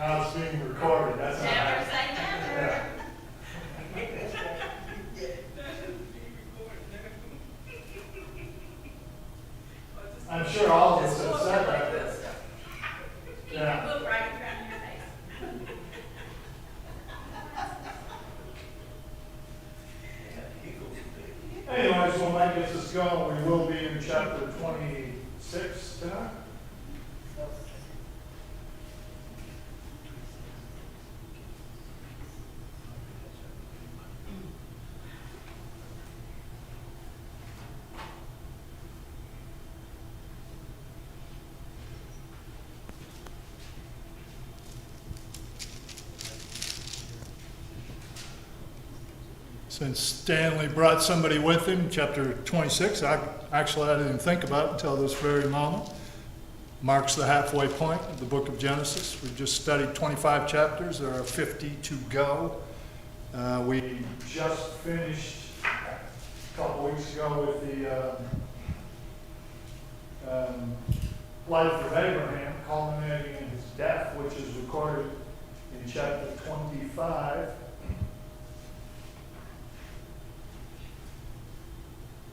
Now it's being recorded, that's not. Never say never. Yeah. I'm sure all of us have said that. You Yeah. can look right in front of your face. Anyways, when Mike gets us going, we will be in chapter 26 tonight. Since Stanley brought somebody with him, chapter 26, I didn't think about it until this very moment, marks the halfway point of the book of Genesis. We've just studied 25 chapters. There are 50 to go. We just finished a couple weeks ago with the life of Abraham, culminating in his death, which is recorded in chapter 25.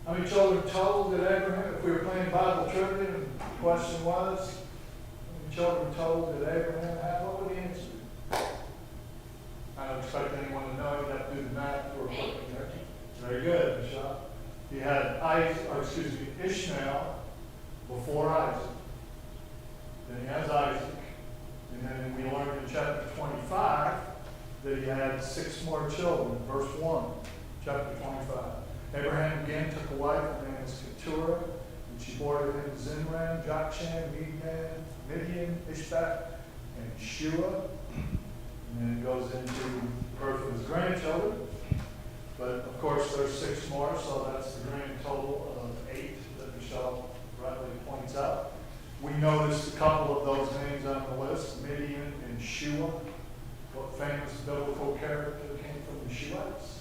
How many children told that Abraham, if we were playing Bible trivia, and the question was, how many children told that Abraham had? What would the answer be? I don't expect anyone to know. You'd have to do the math for a quick there. Very good, Michelle. He had Ishmael before Isaac. Then he has Isaac. And then we learned in chapter 25 that he had 6 more children. Verse 1, chapter 25. Abraham again took a wife, her name was Keturah, and she bore to him Zimran, Jokshan, Midian, Ishbak, and Shua. And then it goes into the birth of his grandchildren. But of course, there's 6 more, so that's the grand total of 8 that Michelle rightly points out. We noticed a couple of those names on the list, Midian and Shua. What famous biblical character came from the Shuites?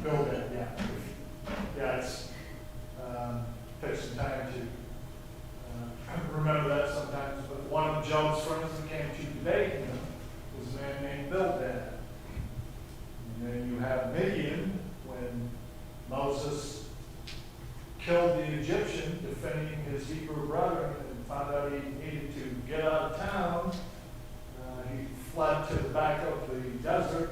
Bildad, yeah. Yeah, it's, takes some time to remember that sometimes, but one of Job's friends that came to debate him was a man named Bildad. And then you have Midian, when Moses killed the Egyptian, defending his Hebrew brethren, and found out he needed to get out of town. He fled to the back of the desert,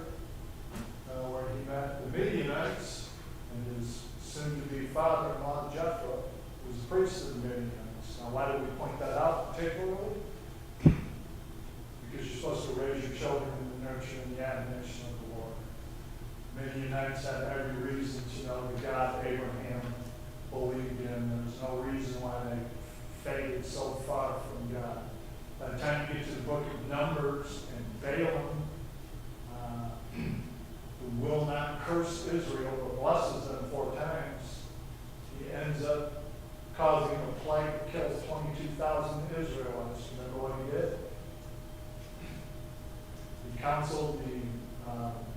where he met the Midianites, and his soon-to-be father-in-law Jethro was a priest of the Midianites. Now, why do we point that out particularly? Because you're supposed to raise your children in the nurture and the admonition of the Lord. Midianites had every reason to know the God Abraham believed in. There's no reason why they faded so far from God. By the time you get to the book of Numbers and Balaam, who will not curse Israel but blesses them 4 times, he ends up causing a plague that kills 22,000 Israelites. Remember what he did? He counseled the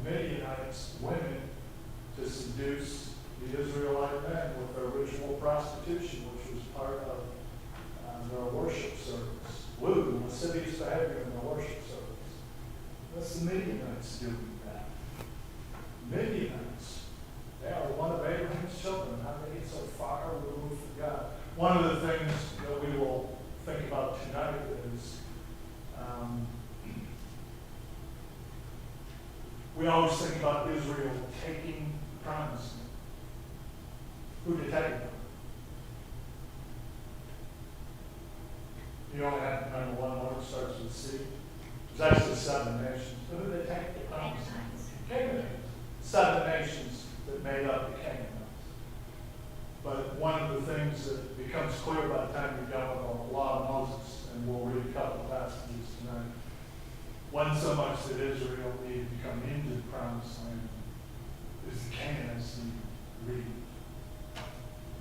Midianites women to seduce the Israelite men with their ritual prostitution, which was part of their worship service. Lewd, lascivious behavior in their worship service. What's the Midianites doing? Midianites, they are one of Abraham's children. How did they get so far removed from God? One of the things that we will think about tonight is we always think about Israel taking the promised land. Who did take it? You only have to remember one word that starts with C. There's actually 7 nations. Who did they take the promised land? Canaanites. 7 nations that made up the Canaanites. But one of the things that becomes clear by the time you're done with the law of Moses, and we'll read a couple of passages tonight, wasn't so much that Israel needed to come into the promised land, is the Canaanites needed to leave.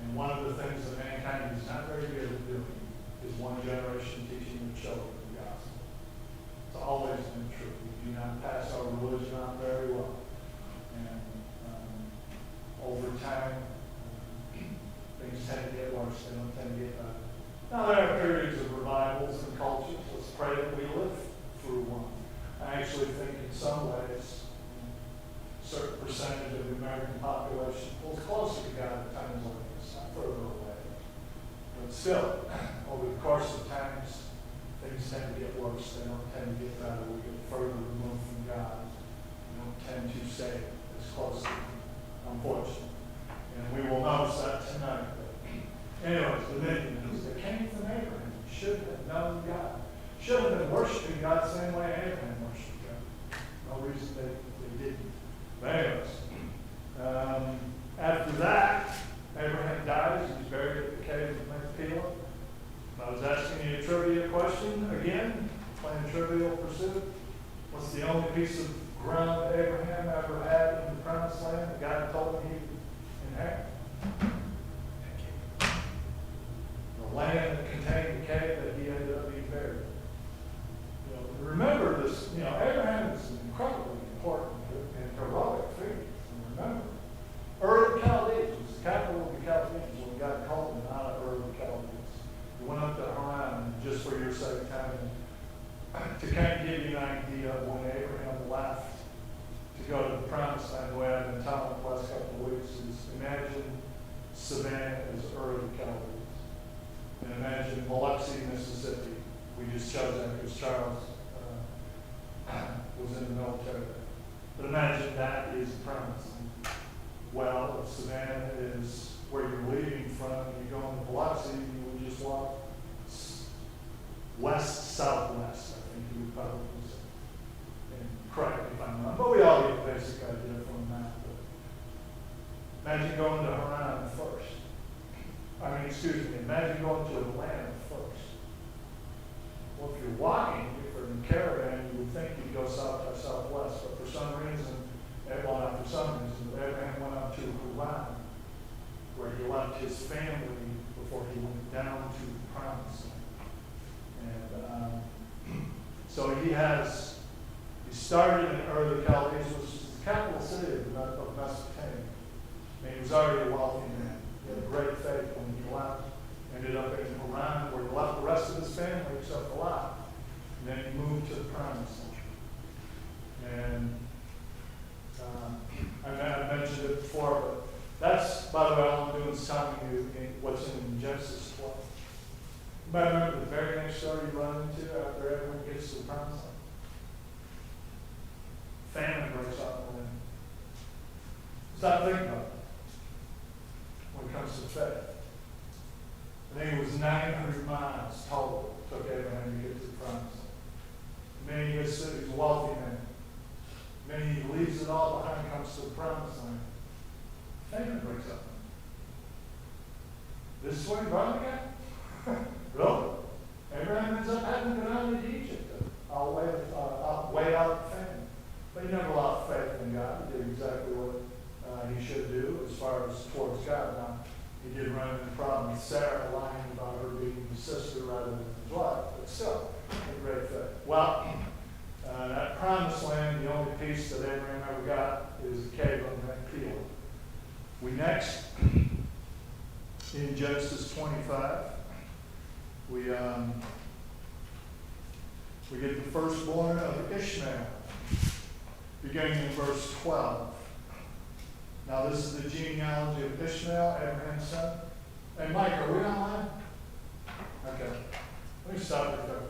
And one of the things that mankind is not very good at doing is one generation teaching their children the gospel. It's always been true. We do not pass our religion on very well. And over time, things tend to get worse. They don't tend to get better. Now, there are periods of revivals and cultures. Let's pray that we live through one. I actually think in some ways, a certain percentage of the American population pulls closer to God at times like this, not further away. But still, over the course of times, things tend to get worse. They don't tend to get better. We get further removed from God. We don't tend to stay as close to Him, unfortunately. And we will notice that tonight. Anyways, the Midianites, they came from Abraham. Should have known God. Should have been worshiping God the same way Abraham worshiped God. No reason they didn't. But anyways, after that, Abraham dies. He's buried at the cave of Machpelah. I was asking you a trivia question again, playing Trivial Pursuit. What's the only piece of ground Abraham ever had in the promised land that God told him he would inherit? The land that contained the cave that he ended up being buried. You know, remember this, Abraham is an incredibly important and heroic figure. And remember, Ur of the Chaldees was the capital of the Chaldees when God called him out of Ur of the Chaldees. He went up to Haran, just for your sake, to kind of give you an idea of when Abraham left to go to the promised land. The way I've been telling the last couple of weeks is imagine Savannah as Ur of the Chaldees. And imagine Biloxi, Mississippi. We just chose that because Charles was in the military. But imagine that is the promised land. Well, if Savannah is where you're leaving from and you're going to Biloxi, you would just walk west-southwest, I think you would probably say. And correct me if I'm wrong, but we all get a basic idea from the map. Imagine going to Haran first. Imagine going to Atlanta first. Well, if you're walking, if you're in caravan, you would think you'd go south by southwest, but for some reason, Abraham went up to Haran, where he left his family before he went down to the promised land. And so he started in Ur of the Chaldees, which is the capital city of Mesopotamia. And he was already a wealthy man. He had great faith when he left. Ended up in Haran, where he left the rest of his family except Lot. And then he moved to the promised land. And I mentioned it before, but that's, by the way, all I'm doing is telling you what's in Genesis 12. You might remember the very next story you run into after everyone gets to the promised land. Famine breaks out in the land. Stop thinking about it when it comes to faith. I think it was 900 miles total it took Abraham to get to the promised land. Many years he's a wealthy man. Many he leaves it all behind and comes to the promised land. Famine breaks up. This is what he brought again? Really? Abraham ends up having to go down into Egypt. I'll wait out the famine. But he never lost faith in God. He did exactly what he should do as far as towards God. Now, he did run into the problem with Sarah lying about her being his sister rather than his wife. But still, a great faith. Well, that promised land, the only piece that Abraham ever got is the cave of Machpelah. We next, in Genesis 25, we get the firstborn of Ishmael, beginning in verse 12. Now this is the genealogy of Ishmael, Abraham's son. Hey Mike, are we online? Okay. Let me stop it there.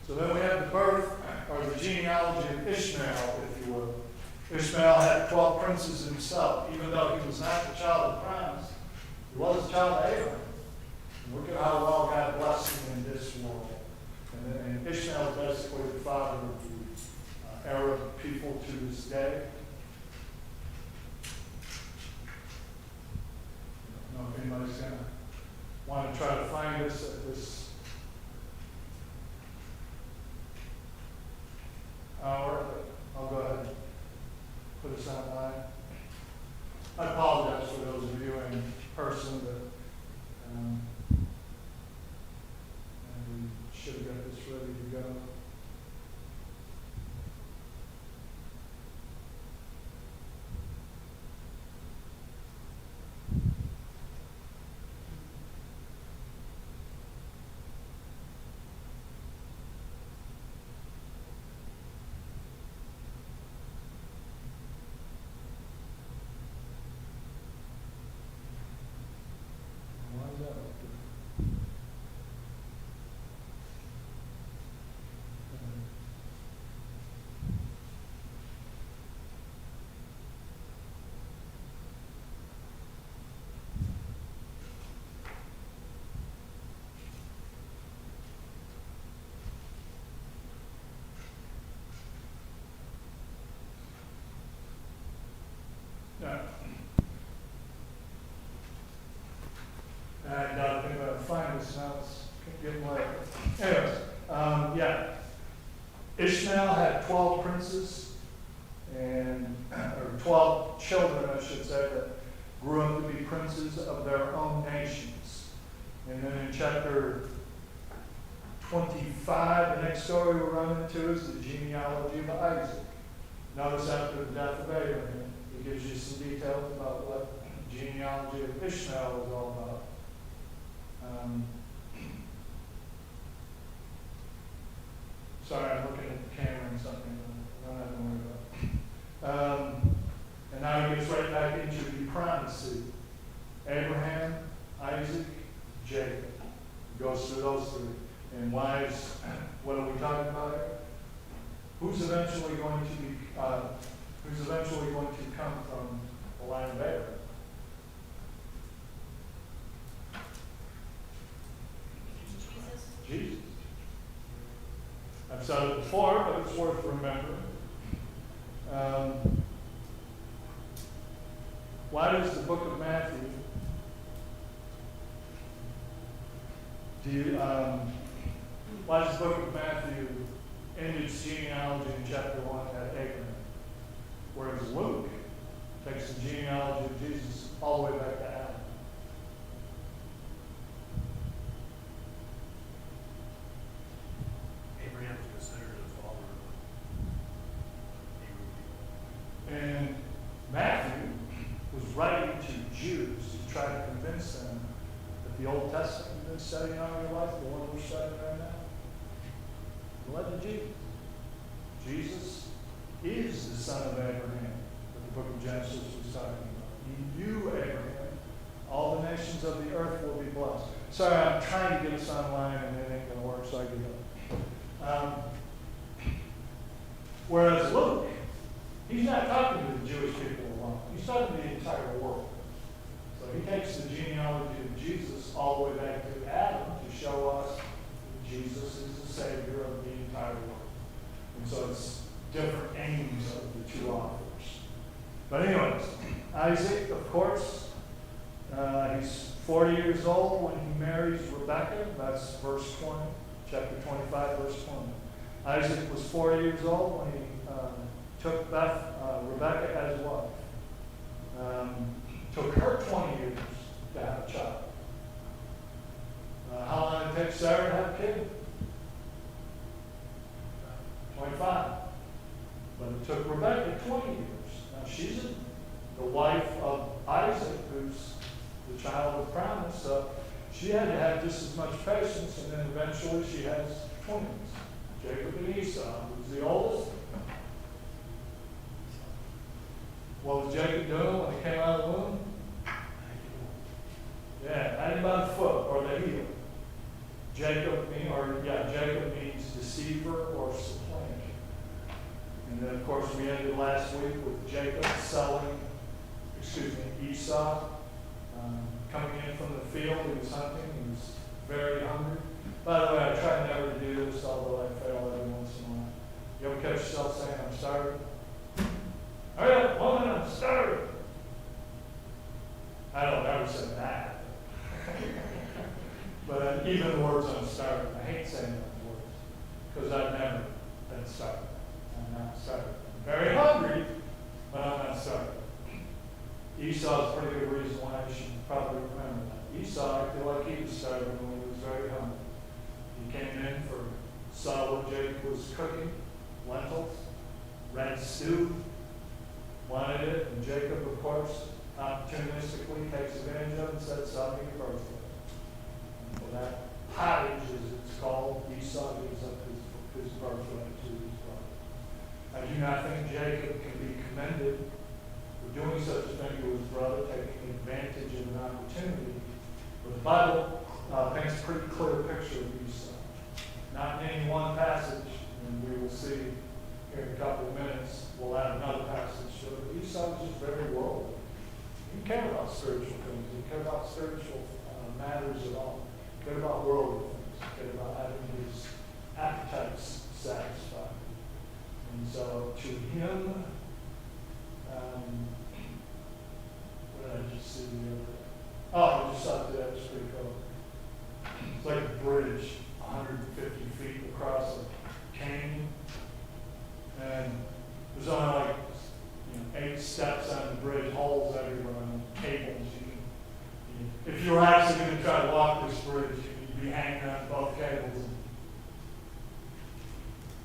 So then we have the birth, or the genealogy of Ishmael, if you will. Ishmael had 12 princes himself, even though he was not the child of promise. He was a child of Abraham. And look at how well God blessed him in this world. And Ishmael is basically the father of the Arab people to this day. I don't know if anybody's going to want to try to find us at this hour, but I'll go ahead. had 12 princes, or 12 children, I should say, that grew up to be princes of their own nations. And then in chapter 25, the next story we'll run into is the genealogy of Isaac. Notice after the death of Abraham, it gives you some details about what the genealogy of Ishmael was all about. Sorry, I'm looking at the camera and something I don't have to worry about. And now he gets right back into the promised seed. Abraham, Isaac, Jacob. Goes through those three. And why is, what are we talking about here? Who's eventually going to come from the line of Abraham? Jesus. Jesus. I've said it before, but it's worth remembering. Why does the book of Matthew why does the book of Matthew end its genealogy in chapter 1 at Abraham? Whereas Luke takes the genealogy of Jesus all the way back to Adam. Abraham was considered the father of Hebrew people. And Matthew was writing to Jews to try to convince them that the Old Testament you've been studying all your life, the one we're studying right now, led to Jesus. Jesus is the son of Abraham that the book of Genesis was talking about. In you, Abraham, all the nations of the earth will be blessed. Sorry, I'm trying to get us online and it ain't going to work, so I give up. Whereas Luke, he's not talking to the Jewish people alone. He's talking to the entire world. So he takes the genealogy of Jesus all the way back to Adam to show us that Jesus is the Savior of the entire world. And so it's different aims of the two authors. But anyways, Isaac, of course, he's 40 years old when he marries Rebekah. That's verse 20, chapter 25, verse 20. Isaac was 40 years old when he took Rebekah as wife. Took her 20 years to have a child. How long did it take Sarah to have a kid? 25. But it took Rebekah 20 years. Now she's the wife of Isaac, who's the child of promise. So she had to have just as much patience, and then eventually she has twins, Jacob and Esau, who's the oldest. What was Jacob doing when he came out of the womb? Yeah, had him by the foot or the heel. Jacob means deceiver or supplanter. And then, of course, we ended last week with Jacob Esau coming in from the field. He was hunting. He was very hungry. By the way, I try never to do this, although I fail every once in a while. You ever catch yourself saying, I'm starving? Hurry up, woman, I'm starving. I don't ever say that. But even the words I'm starving, I hate saying those words because I've never been starving. I'm not starving. I'm very hungry, but I'm not starving. Esau's a pretty good reason why you should probably remember that. Esau acted like he was starving when he was very hungry. He came in saw what Jacob was cooking, lentils, red stew, wanted it, and Jacob, of course, opportunistically takes advantage of it and said, sell me your birthright. Well, that pottage, as it's called, Esau gives up his birthright to his brother. I do not think Jacob can be commended for doing such a thing to his brother, taking advantage of an opportunity. But the Bible paints a pretty clear picture of Esau. Not in any one passage, and we will see here in a couple of minutes, we'll add another passage to it. But Esau was just very worldly. He didn't care about spiritual things. He didn't care about spiritual matters at all. He cared about worldly things. He cared about having his appetites satisfied. And so to him, what did I just see the other day? Oh, I just thought that was pretty cool. It's like a bridge, 150 feet across a canyon. There's only like, 8 steps on the bridge, holes everywhere, and cables. If you were actually going to try to walk this bridge, you'd be hanging on both cables.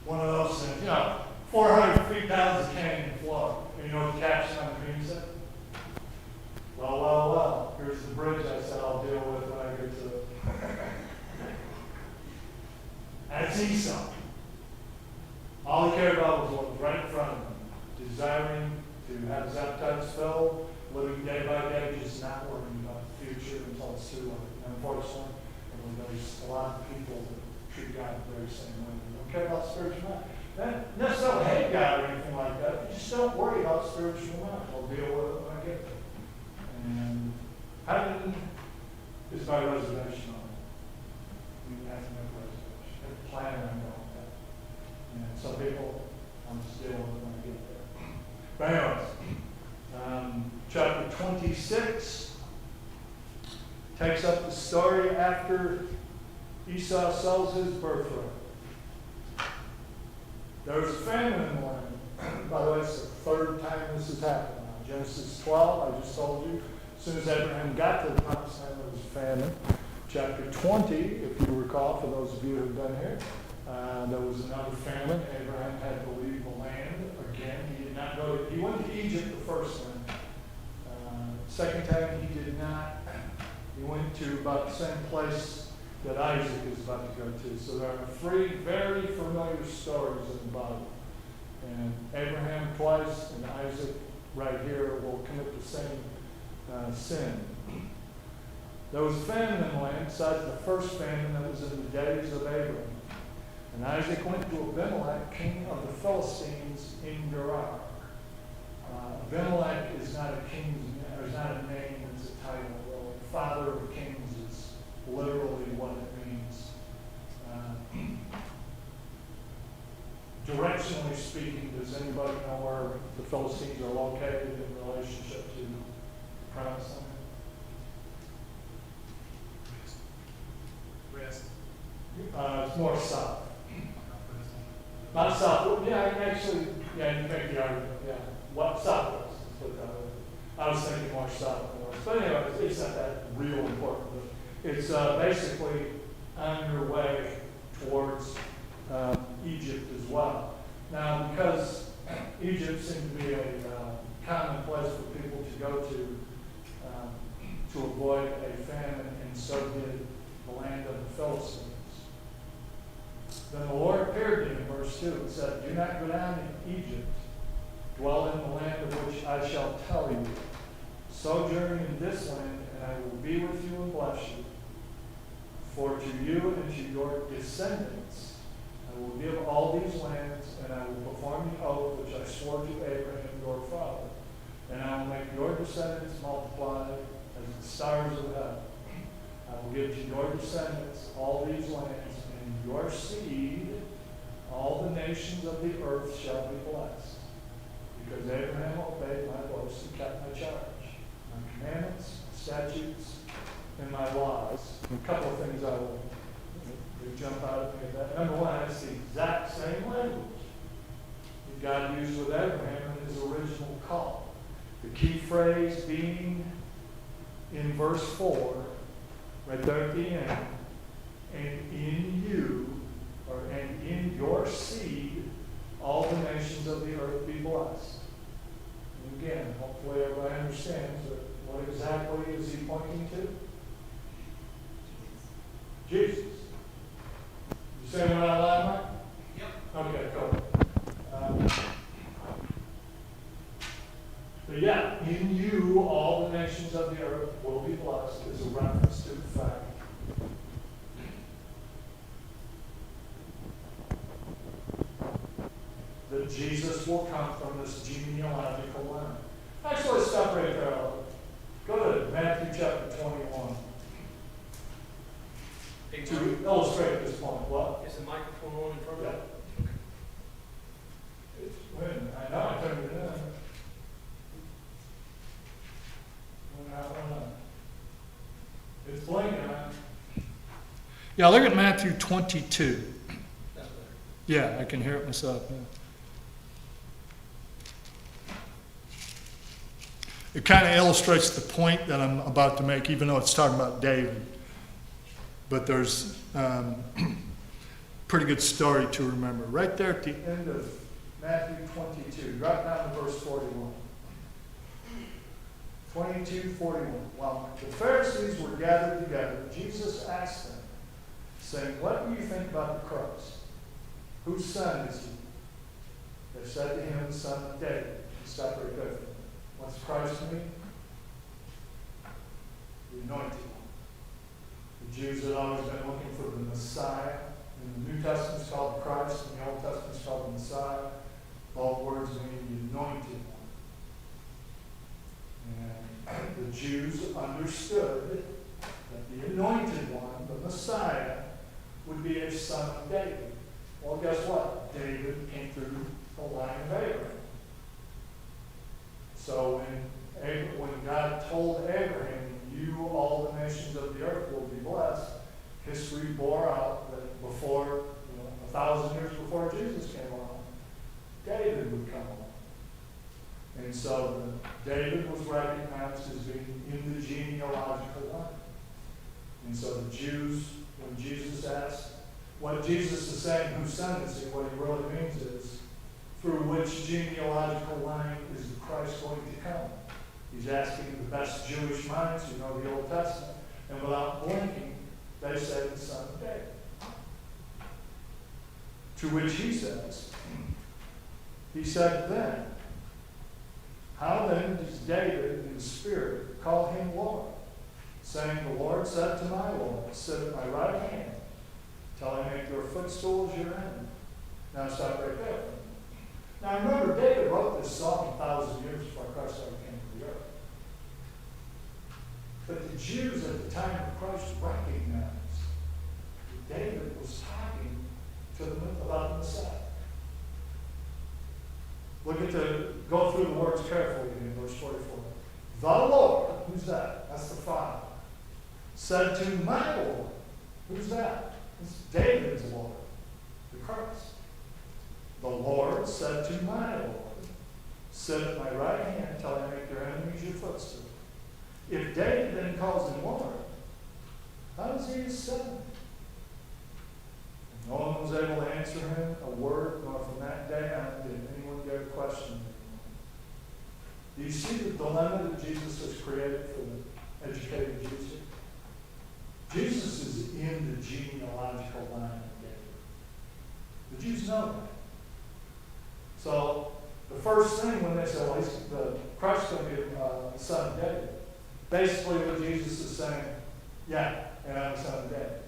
One of those things, 400 feet down is a canyon floor. And you know what the caption on the beam said? Well, here's the bridge I said I'll deal with when I get to it. That's Esau. All he cared about was what was right in front of him, desiring to have his appetites filled, living day by day, just not worrying about the future until it's too late. Unfortunately, there's a lot of people that treat God the very same way. They don't care about spiritual matters. They don't necessarily hate God or anything like that. They just don't worry about spiritual matters. I'll deal with it when I get there. And heaven is my reservation on it. You have to make a reservation. I plan on going there. And some people, I'm just dealing with it when I get there. But anyways, chapter 26 takes up the story after Esau sells his birthright. There was a famine in the land. By the way, it's the third time this has happened now. Genesis 12, I just told you. As soon as Abraham got to the promised land, there was a famine. Chapter 20, if you recall, for those of you who have been here, there was another famine. Abraham had to leave the land again. He did not go. He went to Egypt the first time. Second time he did not. He went to about the same place that Isaac is about to go to. So there are 3 very familiar stories in the Bible. And Abraham twice and Isaac right here will commit the same sin. There was a famine in the land besides the first famine that was in the days of Abraham. And Isaac went to Abimelech, king of the Philistines, in Gerar. Abimelech is not a king's name, is not a name, it's a title. Well, father of kings is literally what it means. Directionally speaking, does anybody know where the Philistines are located in relationship to the Promised Land? West. It's more south. Not south. Yeah, actually, you make the argument. Yeah, what southwest? Let's put it that way. I was thinking more south than west, but anyway, it's not that real important. But it's basically on your way towards Egypt as well. Now, because Egypt seemed to be a common place for people to go to avoid a famine, and so did the land of the Philistines. Then the Lord appeared to him, verse 2, and said, "Do not go down to Egypt. Dwell in the land of which I shall tell you. Sojourn in this land, and I will be with you and bless you. For to you and to your descendants I will give all these lands, and I will perform the oath which I swore to Abraham your father. And I will make your descendants multiply as the stars of heaven. I will give to your descendants all these lands, and your seed, all the nations of the earth shall be blessed. Because Abraham obeyed my voice and kept my charge, my commandments, statutes, and my laws." A couple of things I will jump out at me at that. Number one, it's the exact same language that God used with Abraham in his original call. The key phrase being in verse 4, right there at the end, "And in you," and in your seed, all the nations of the earth be blessed. And again, hopefully everybody understands that what exactly is he pointing to? Jesus. You saying what I lie, Mike? Yep. Okay, cool. But yeah, in you all the nations of the earth will be blessed is a reference to the fact that Jesus will come from this genealogical line. Actually, let's stop right there. Go to Matthew chapter 21 to illustrate this point. What? Is the microphone on in front of Yeah. you? Wait a minute. I know I turned it in. It's blinking. Yeah, look at Matthew 22. That's better. Yeah, I can hear it myself. Yeah. it kind of illustrates the point that I'm about to make, even though it's talking about David. But there's pretty good story to remember. Right there at the end of Matthew 22, right down to verse 41. 22:41. While the Pharisees were gathered together, Jesus asked them, saying, "What do you think about the Christ? Whose son is he?" They said to him, "The son of David." Stop right there. What's Christ mean? The anointed one. The Jews had always been looking for the Messiah. In the New Testament, it's called Christ. In the Old Testament, it's called the Messiah. Both words mean the anointed one. And the Jews understood that the anointed one, the Messiah, would be a son of David. Well, guess what? David came through the line of Abraham. So when God told Abraham, "You, all the nations of the earth, will be blessed," history bore out that before, 1,000 years before Jesus came along, David would come along. And so David was recognized as being in the genealogical line. And so the Jews, when Jesus asked, what Jesus is saying, whose son is he, what he really means is, through which genealogical line is the Christ going to come? He's asking the best Jewish minds who know the Old Testament, and without blinking, they say the son of David. To which he says, he said then, "How then does David in spirit call him Lord, saying, the Lord said to my Lord, sit at my right hand, till I make your footstools your enemy." Now stop right there. Now remember, David wrote this song 1,000 years before Christ ever came to the earth. But the Jews at the time of Christ recognized that David was talking to them about the Messiah. Go through the words carefully in verse 44. The Lord, who's that? That's the Father. Said to my Lord, who's that? It's David's Lord, the Christ. The Lord said to my Lord, sit at my right hand till I make your enemies your footstool. If David then calls him Lord, how is he his son? No one was able to answer him a word, nor from that day on did anyone dare question him. Do you see the dilemma that Jesus has created for the educated Jews here? Jesus is in the genealogical line of David. The Jews know that. So the first thing when they say, well, the Christ is going to be the son of David, basically what Jesus is saying, yeah, and I'm the son of David.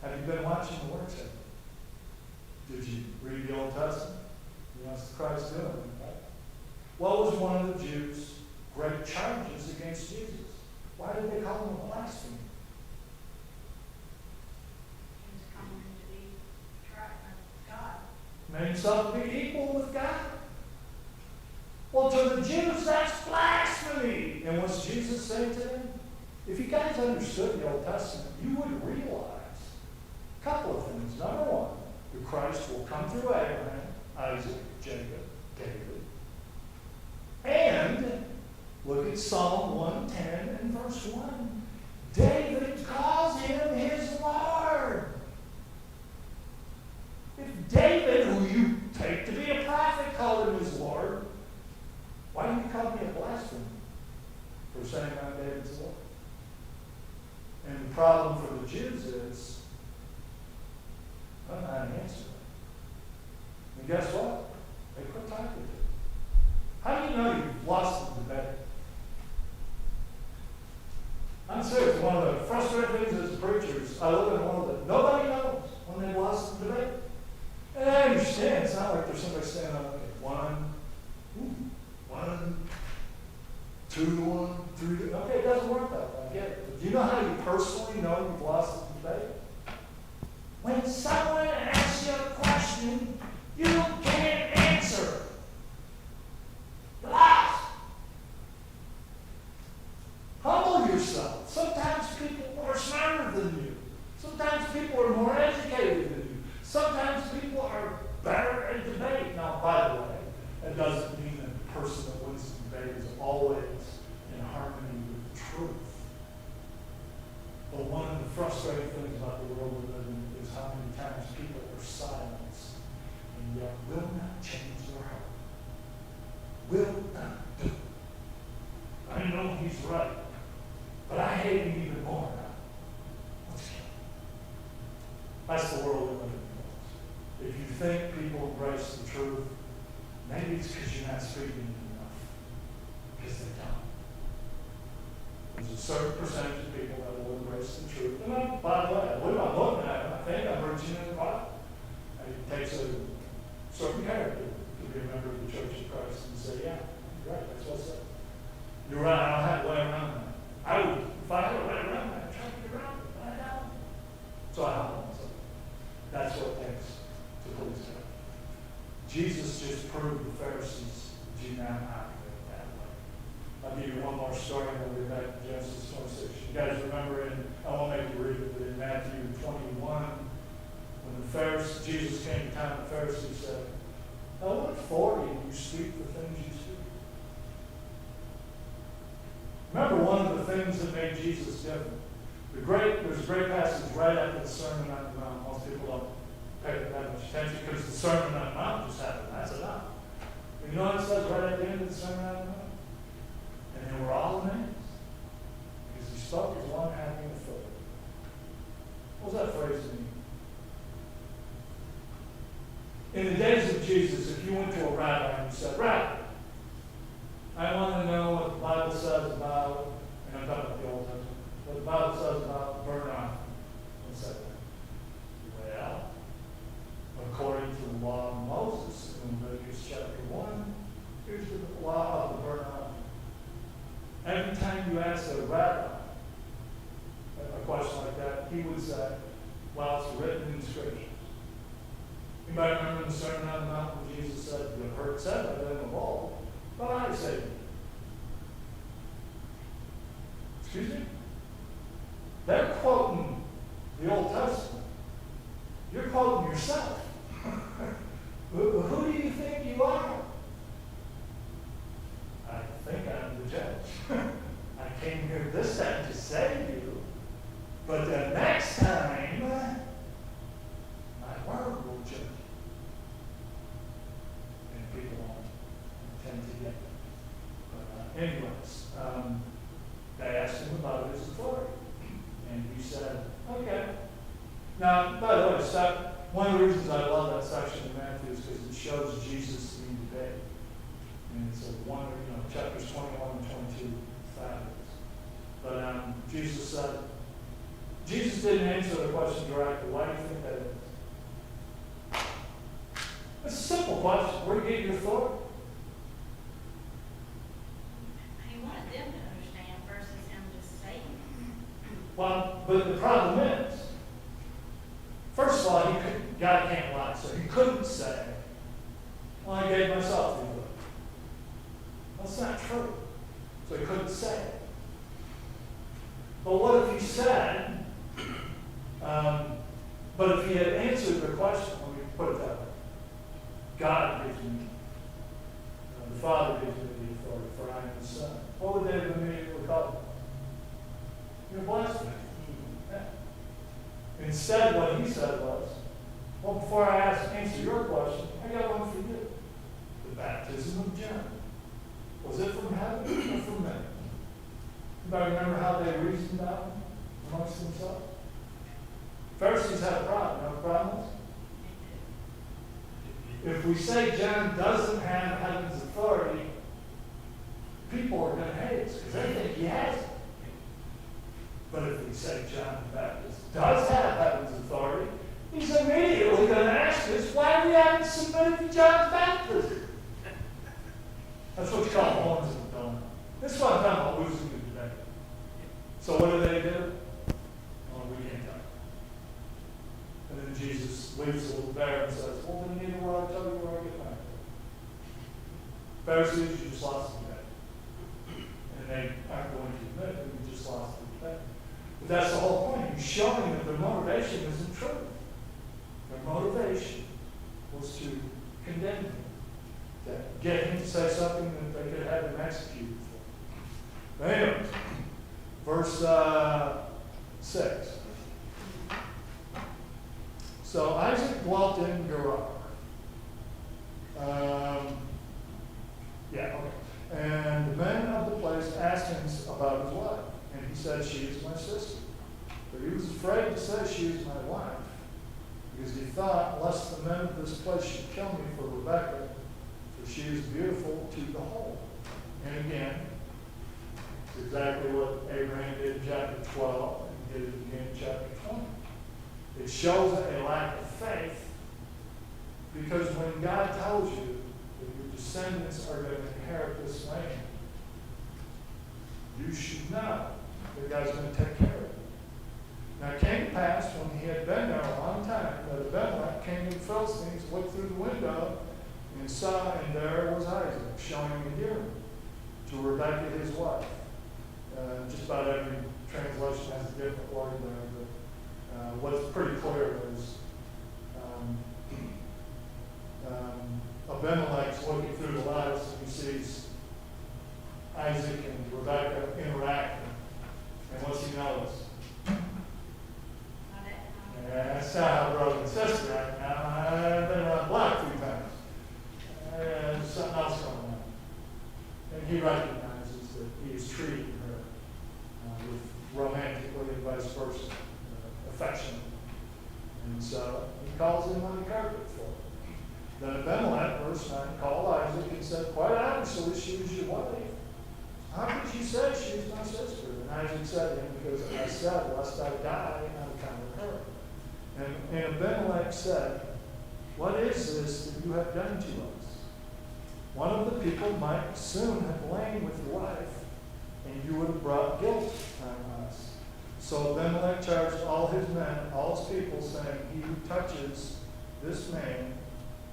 Have you been watching the works of it? Did you read the Old Testament? What's Christ doing? Right? What was one of the Jews' great charges against Jesus? Why did they call him a blasphemer? He was coming to be God. Made himself to be equal with God. Well, to the Jews, that's blasphemy. And what's Jesus saying to them? If you guys understood the Old Testament, you would realize a couple of things. Number one, the Christ will come through Abraham, Isaac, Jacob, David. And look at Psalm 110 and verse 1. David calls him his Lord. If David, who you take to be a prophet, called him his Lord, why do you call me a blasphemer for saying I'm David's Lord? And the problem for the Jews is, I don't know how to answer that. And guess what? They quit talking to it. How do you know you've lost the debate? I'm serious. One of the because you're not speaking enough. Because they don't. There's a certain percentage of people that will embrace the truth. And by the way, I believe I'm looking at it. I think I'm reaching in the Bible. It takes a certain character to be a member of the Church of Christ and say, yeah, you're right, that's what's up. You're right, I don't have a way around that. I would, if I had a way around that, I'd try to get around it, but I don't. So I don't. So that's what it takes to please God. Jesus just proved the Pharisees do not operate that way. I'll give you one more story and we'll get back to Genesis 26. You guys remember I won't make you read it, but in Matthew 21, when Jesus came to town, the Pharisees said, "Now what for you speak the things you speak?" Remember one of the things that made Jesus different. There's a great passage right after the Sermon on the Mount. Most people don't pay that much attention because the Sermon on the Mount just happened. That's enough. But you know what it says right at the end of the Sermon on the Mount? And they were all amazed because he spoke as one having authority. What does that phrase mean? In the days of Jesus, if you went to a rabbi and you said, "Rabbi, I want to know what the Bible says about," and I'm talking about the Old Testament, what the Bible says about burnt offering. What's that? Well, according to the law of Moses, in Leviticus chapter 1, here's the law of the burnt offering. Every time you ask a rabbi a question like that, he would say, "Well, it's written in Scripture." Anybody remember the Sermon on the Mount when Jesus said, "You have heard it said by them of old, but I say to you." Excuse me? They're quoting the Old Testament. You're quoting yourself. Who do you think you are? I think I'm the judge. I came here this time to save you, but the next time, my word will judge you. And people don't tend to get it. But anyways, they asked him about his authority. And he said, "Okay." Now, by the way, one of the reasons I love that section of Matthew is because it shows Jesus in debate. And it's chapters 21 and 22, fabulous. But Jesus said, Jesus didn't answer the question directly. Why do you think that is? It's a simple question. Where do you get your authority? He wanted them to understand versus him just saying. Well, but the problem is, first of all, God can't lie, so he couldn't say, "Well, I gave myself the authority." That's not true. So he couldn't say it. But what if he said, but if he had answered the question, let me put it that way. God gives me, the Father gives me the authority, for I am the Son. What would they have immediately called him? You're blasphemous. Yeah. Instead, what he said was, "Well, before I answer your question, I got one for you. The baptism of John. Was it from heaven or from men?" Anybody remember how they reasoned out amongst themselves? Pharisees had a problem. You know what the problem is? If we say John doesn't have heaven's authority, people are going to hate us because they think he has it. But if we say John the Baptist does have heaven's authority, he's immediately going to ask us why we haven't submitted to John's baptism. That's what you call horns in the donut. This is what I'm talking about losing the debate. So what do? Oh, we can't talk. And then Jesus leaves the little bear and says, "Well, then neither will I tell you where I get my authority." Pharisees, you just lost the debate. And they aren't going to admit that you just lost the debate. But that's the whole point. He's showing that their motivation isn't true. Their motivation was to condemn him. To get him to say something that they could have him executed for. But anyways, verse 6. So Isaac dwelt in Gerar. And the men of the place asked him about his wife. And he said, "She is my sister." But he was afraid to say, "She is my wife," because he thought, lest the men of this place should kill me for Rebekah, for for she is beautiful to behold. And again, it's exactly what Abraham did in chapter 12 and did it again in chapter 20. It shows a lack of faith, because when God tells you that your descendants are going to inherit this land, you should know that God's going to take care of it. Now it came to pass when he had been there a long time that Abimelech came to the Philistines, looked through the window, and saw, and there was Isaac showing endearment to Rebekah his wife. Just about every translation has a different word there, but what's pretty clear is Abimelech's looking through the lattice and he sees Isaac and Rebekah interacting. And what's he notice? Yeah, that's not how brother and sister act now. I've been around the block 3 times. There's something else going on. And he recognizes that he is treating her with romantically and vice versa, affection. And so he calls him on the carpet for it. Then Abimelech, verse 9, called Isaac and said, quite honestly, she was your wife. How could you say she is my sister? And Isaac said to him, because I said, lest I die on account of her. And Abimelech said, what is this that you have done to us? One of the people might soon have lain with your wife, and you would have brought guilt on us. So Abimelech charged all his men, all his people, saying, he who touches this man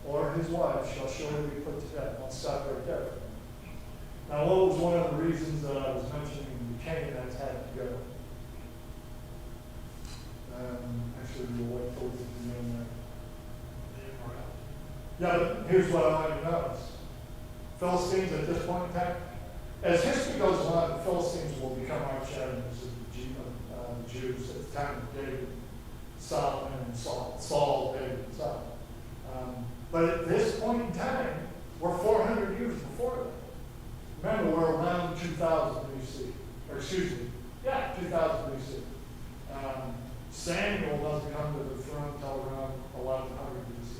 or his wife shall surely be put to death. I'll stop right there. Now, what was one of the reasons that I was mentioning the Canaanites had to go? Actually, we'll wait till we get to the end there. Yeah, but here's what I want you to notice. Philistines at this point in time, as history goes on, the Philistines will become arch enemies of the Jews at the time of David, Solomon, and Saul, David, and Solomon. But at this point in time, we're 400 years before that. Remember, we're around 2000 BC. Or excuse me, 2000 BC. Samuel doesn't come to the throne until around 1100 BC.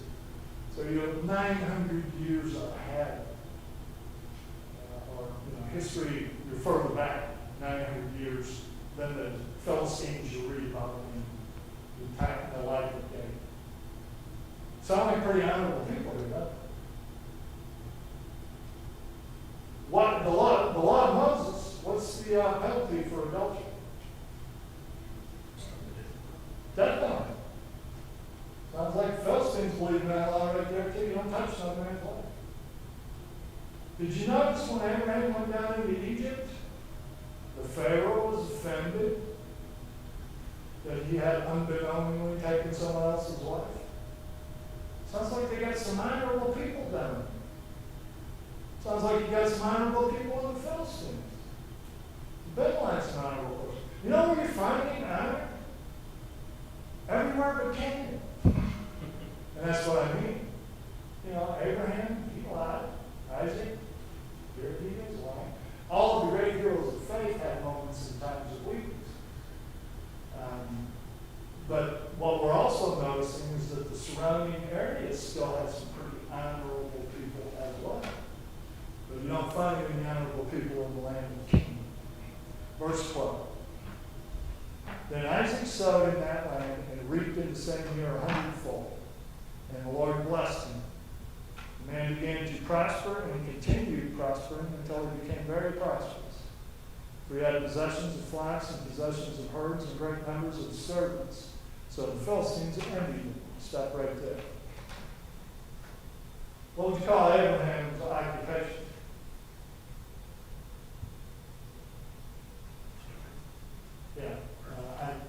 So you're 900 years ahead. History, you're further back 900 years than the Philistines you read about in the life of David. Sound like pretty honorable people here, doesn't it? What the law of Moses? What's the penalty for adultery? Death penalty. Sounds like Philistines believe in that law right there too. You don't touch another man's life. Did you notice when Abraham went down into Egypt, the Pharaoh was offended that he had unbeknowingly taken someone else's wife? Sounds like they got some honorable people down there. Sounds like you got some honorable people in the Philistines. Abimelech's an honorable person. You know where you're finding honor? Everywhere but Canaan. And that's what I mean. You know, Abraham, he lied. Isaac, here he is lying. All of the great heroes of faith had moments and times of weakness. But what we're also noticing is that the surrounding areas still have some pretty honorable people as well. But you don't find any honorable people in the land of Canaan. Verse 12. Then Isaac sowed in that land and reaped in the same year 100-fold. And the Lord blessed him. The man began to prosper and he continued prospering until he became very prosperous. For he had possessions of flocks and possessions of herds and great numbers of servants. So the Philistines envied him. Stop right there. What would you call Abraham's occupation? Yeah,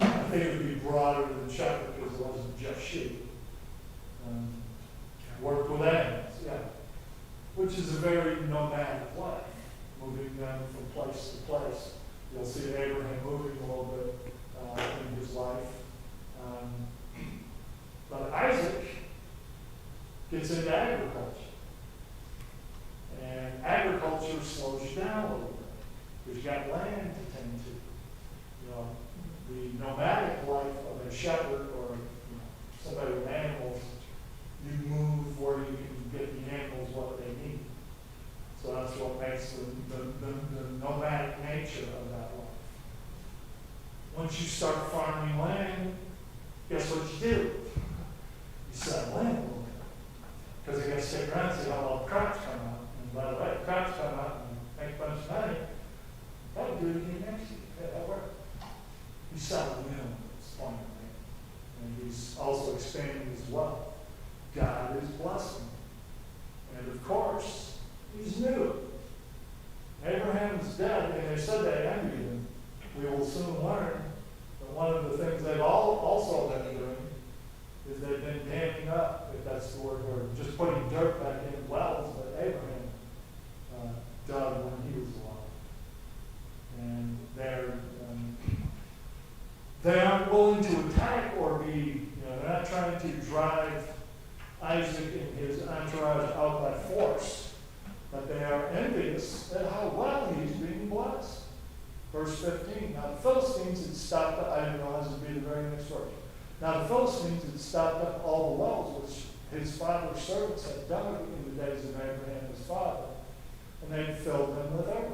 I think it would be broader than shepherd because it wasn't just sheep. Worked with animals, yeah. Which is a very nomadic life, moving them from place to place. You'll see Abraham moving a little bit in his life. But Isaac gets into agriculture. And agriculture slows you down a little bit because you got land to tend to. You know, the nomadic life of a shepherd or somebody with animals, you move where you can get the animals what they need. what makes the nomadic nature of that life. Once you start farming land, guess what you do? You sell land. Because they got to stick around and see how all the crops come out. And by the way, the crops come out and make a bunch of money. That'll do it again next year. That'll work. You sell the land, it's farming land. And he's also expanding his wealth. God is blessing. And of course, he's new. Abraham's dead, and they said they envied him. We will soon learn that one of the things they've also been doing is they've been damming up, if that's the word, or just putting dirt back in wells that Abraham dug when he was alive. And they aren't willing to attack or be, they're not trying to drive Isaac and his entourage out by force, but they are envious at how well he's being blessed. Verse 15, now the Philistines had stopped up, I didn't realize it would be the very next verse. Now the Philistines had stopped up all the wells which his father's servants had dug in the days of Abraham his father, and they filled them with earth.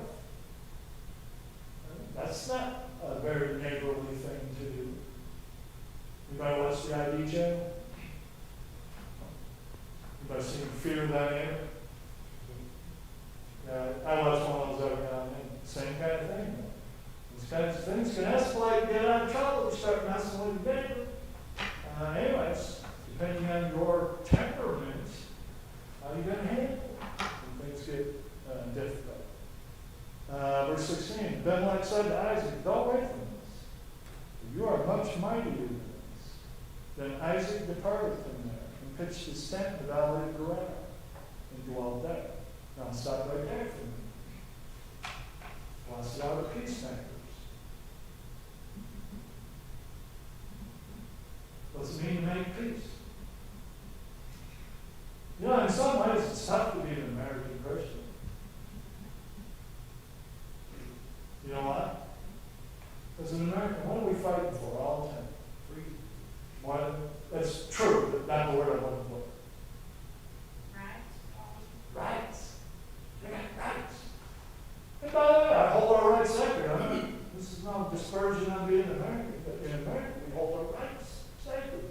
That's not a very neighborly thing to do. Anybody watch the ID channel? Anybody seen Fear Dynamic? I watch one of those every now and then. Same kind of thing. These kinds of things can escalate, get out of trouble, you start messing with your neighbor. Anyways, depending on your temperament, how are you going to handle it when things get difficult? Verse 16, Abimelech said to Isaac, go away from this, for you are much mightier than this. Then Isaac departed from there and pitched his tent in the valley of Gerar and dwelled there. Now stop right there for me. Blessed are the peacemakers. What's it mean to make peace? In some ways it's tough to be an American Christian. You know why? As an American, what are we fighting for all the time? Freedom. Why? That's true, but not the word I want to put. Rights. They got rights. And by the way, I hold our rights sacred. This is no dispersion on being American, but in America we hold our rights sacred.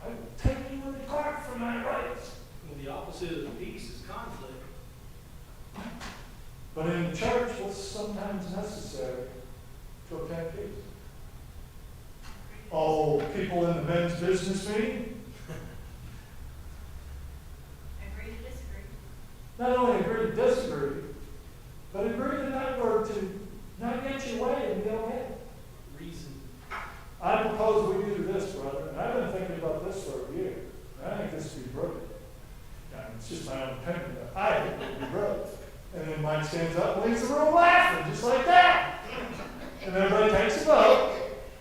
I will take you in the court for my rights. Well, the opposite of peace is conflict. But in the church, what's sometimes necessary to obtain peace? Oh, people in the men's business meeting? Agree to disagree. Not only agree to disagree, but agree to not get your way and be okay. Reason. I propose we do this, brother, and I've been thinking about this for a year. And I think this would be brilliant. It's just my own opinion, but I think it would be brilliant. And then Mike stands up and leaves the room laughing, just like that. And everybody takes a vote,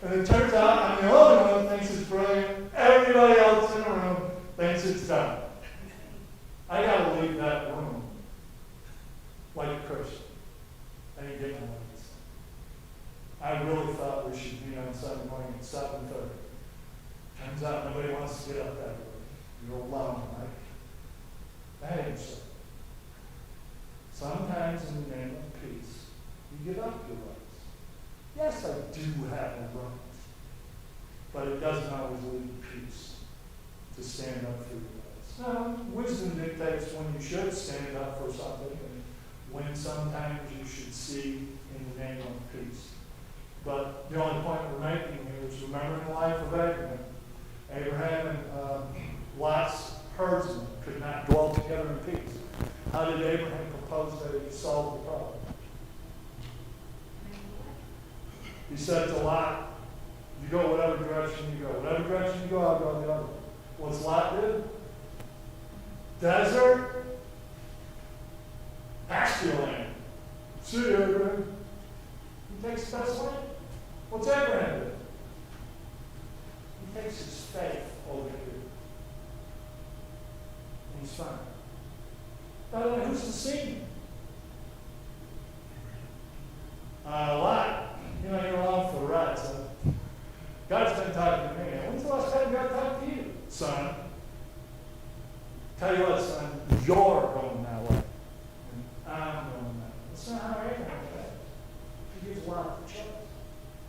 and it turns out I'm the only one that thinks it's brilliant. Everybody else in the room thinks it's dumb. I got to leave that room like a Christian. I ain't getting one of these. I really thought we should be on Sunday morning at 7:30. Turns out nobody wants to get up that early. You're alone, right? That ain't so. Sometimes in the name of peace, you give up your rights. Yes, I do have a right, but it doesn't always lead to peace to stand up for your rights. Now, wisdom dictates when you should stand up for something and when sometimes you should see in the name of peace. But the only point we're making here is remembering the life of Abraham. Abraham and Lot's herdsmen could not dwell together in peace. How did Abraham propose that he solve the problem? He said to Lot, you go whatever direction you go. Whatever direction you go, I'll go the other. What's Lot do? Desert, pasture land. See you, Abraham. He takes the best way. What's Abraham do? He takes his faith over here. And he's fine. By the way, who's the senior? Lot. You're on for the ride, son. God's been talking to me. When's the last time God talked to you, son? Tell you what, son, you're going that way. And I'm going not how Abraham does. He gives Lot the choice.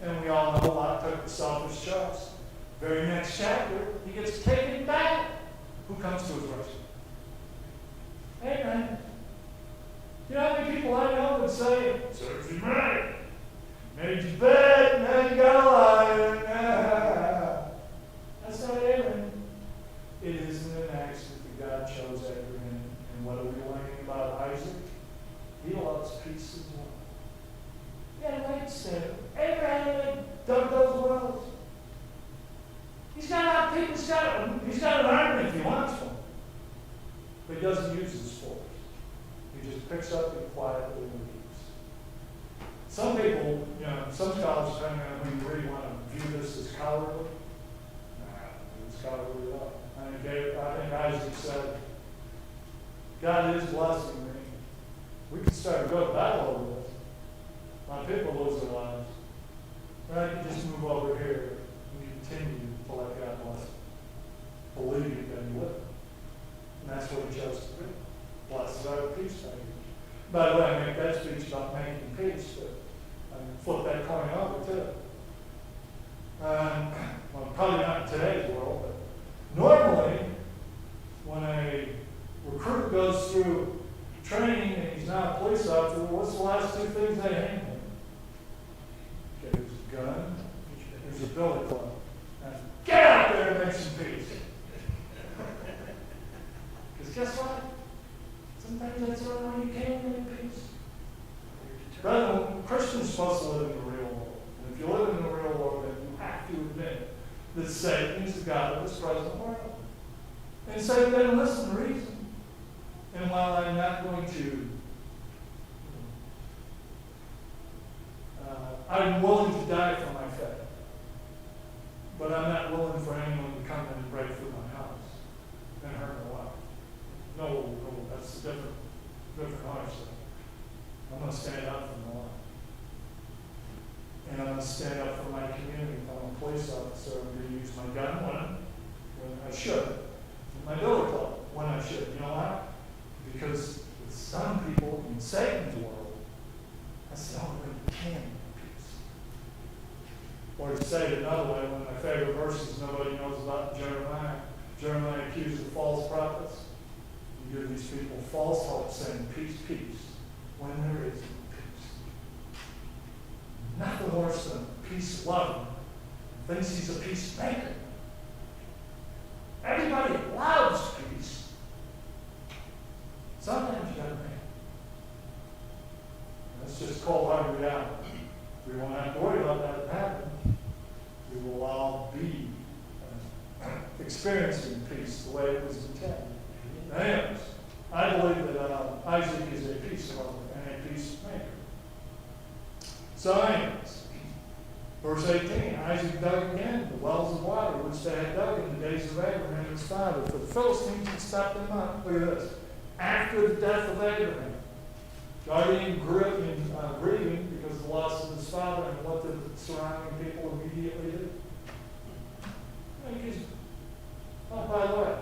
And we all know Lot took the selfish choice. Very next chapter, he gets taken back. Who comes to his rescue? Abraham. You know how many people I know would say, serves you right. Made your bed, now you got a lie. That's not Abraham. It isn't an accident that God chose Abraham. And what are we learning about Isaac? He loves peace as well. Yeah, like said, Abraham dug those wells. He's got a lot of people, he's got an army if he wants one. But he doesn't use his force. He just picks up and quietly leaves. Some people, some scholars, depending on who you read, want to view this as cowardly. Nah, it's cowardly at all. I think Isaac said, God is blessing me. We can start to go to battle over this. My people lose their lives. Or I can just move over here and continue to let God bless it. Believe it, then you will. And that's what he chose to do. Blessed are the peacemakers. By the way, I make that speech about making peace, but I can flip that coin over too. Well, probably not in today's world, but normally when a recruit goes through training and he's not a police officer, what's the last two things they hand him? Okay, there's a gun, there's a billy club. Now, get out there and make some peace. Because guess what? Sometimes that's the only way you can make peace. Brother, Christians are supposed to live in the real world. And if you live in the real world, then you have to admit that Satan is the God of this present world. And Satan doesn't listen to reason. And while I'm not going to, I'm willing to die for my faith. But I'm not willing for anyone to come in and break through my house and hurt my wife. No, that's a different heart. I'm going to stand up for my life. And I'm going to stand up for my community. If I'm a police officer, I'm going to use my gun when I should. And my billy club when I should. You know why? Because with some people in Satan's world, that's the only way you can make peace. Or to say it another way, one of my favorite verses nobody knows about Jeremiah. Jeremiah accused of false prophets. You give these people false hope, saying peace, peace, when there is no peace. Nothing worse than peace loving thinks he's a peacemaker. Everybody loves peace. Sometimes you gotta make it. That's just cold-hearted reality. We won't have to worry about that happening. We will all be experiencing peace the way it was intended. Anyways, I believe that Isaac is a peace lover and a peacemaker. So anyways, verse 18, Isaac dug again the wells of water which they had dug in the days of Abraham his father, for the Philistines had stopped them up. Look at this. After the death of Abraham, guarding grieving because of the loss of his father, and what did the surrounding people immediately do? Oh, by the way,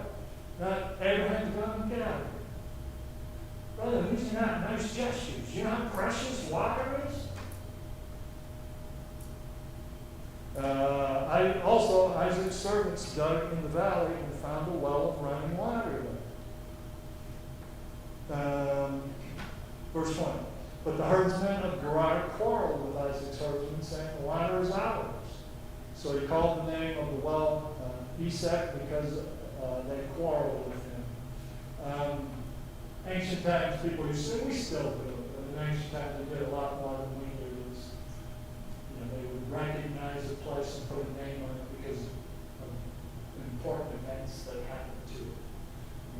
not Abraham's gone, get out of here. Brother, these are not nice gestures. You know how precious water is? Isaac's servants dug in the valley and found a well of running water there. Verse 20. But the herdsmen of Gerar quarreled with Isaac's herdsmen, saying, the water is ours. So he called the name of the well Esek, because they quarreled with him. Ancient times, people used to say, we still do it, but in ancient times they did a lot more than we do. They would recognize a place and put a name on it because of important events that happened to it.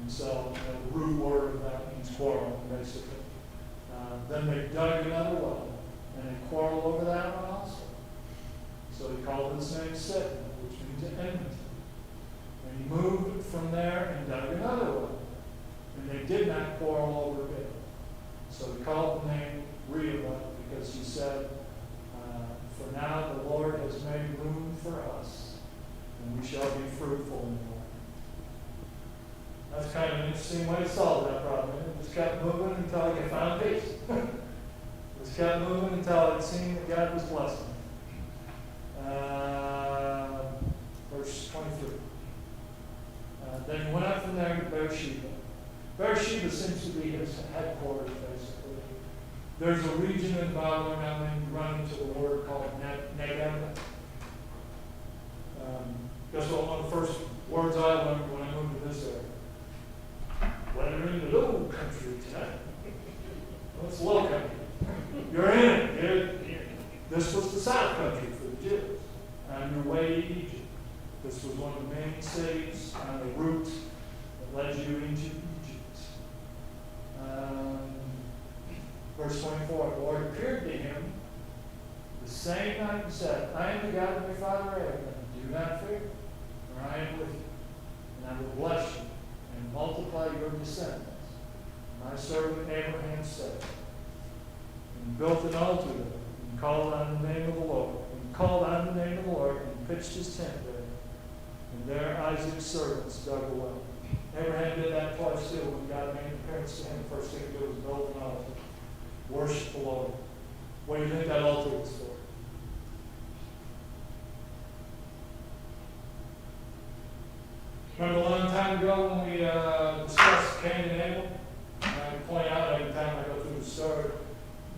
And so the root word of that means quarrel, basically. Then they dug another well, and they quarreled over that one also. So he called his name Sitna, which means enmity. And he moved from there and dug another well. And they did not quarrel over it. So he called the name Rehoboth, because he said, for now the Lord has made room for us, and we shall be fruitful in the land. That's kind of an interesting way to solve that problem. It just kept moving until they found peace. Just kept moving until it seemed that God was blessing. Verse 23. Then he went up from there to Beersheba. Beersheba seems to be his headquarters, basically. There's a region in Babylon now named running to the word called Negev. Guess what? One of the first words I learned when I moved to this area. Well, you're in the low country tonight. Well, it's low country. You're in it. This was the south country for the Jews. On your way to Egypt. This was one of the main cities on the route that led you into Egypt. Verse 24, the Lord appeared to him the same night and said, I am the God of your father Abraham. Do not fear, for I am with you, and I will bless you and multiply your descendants. My servant Abraham said, and built an altar there, and called on the name of the Lord, and pitched his tent there. And there Isaac's servants dug a well. Abraham did that twice too. When God made an appearance to him, the first thing he did was build an altar. Worship the Lord. What do you think that altar was for? Remember a long time ago when we discussed Cain and Abel? I point out every time I go through the story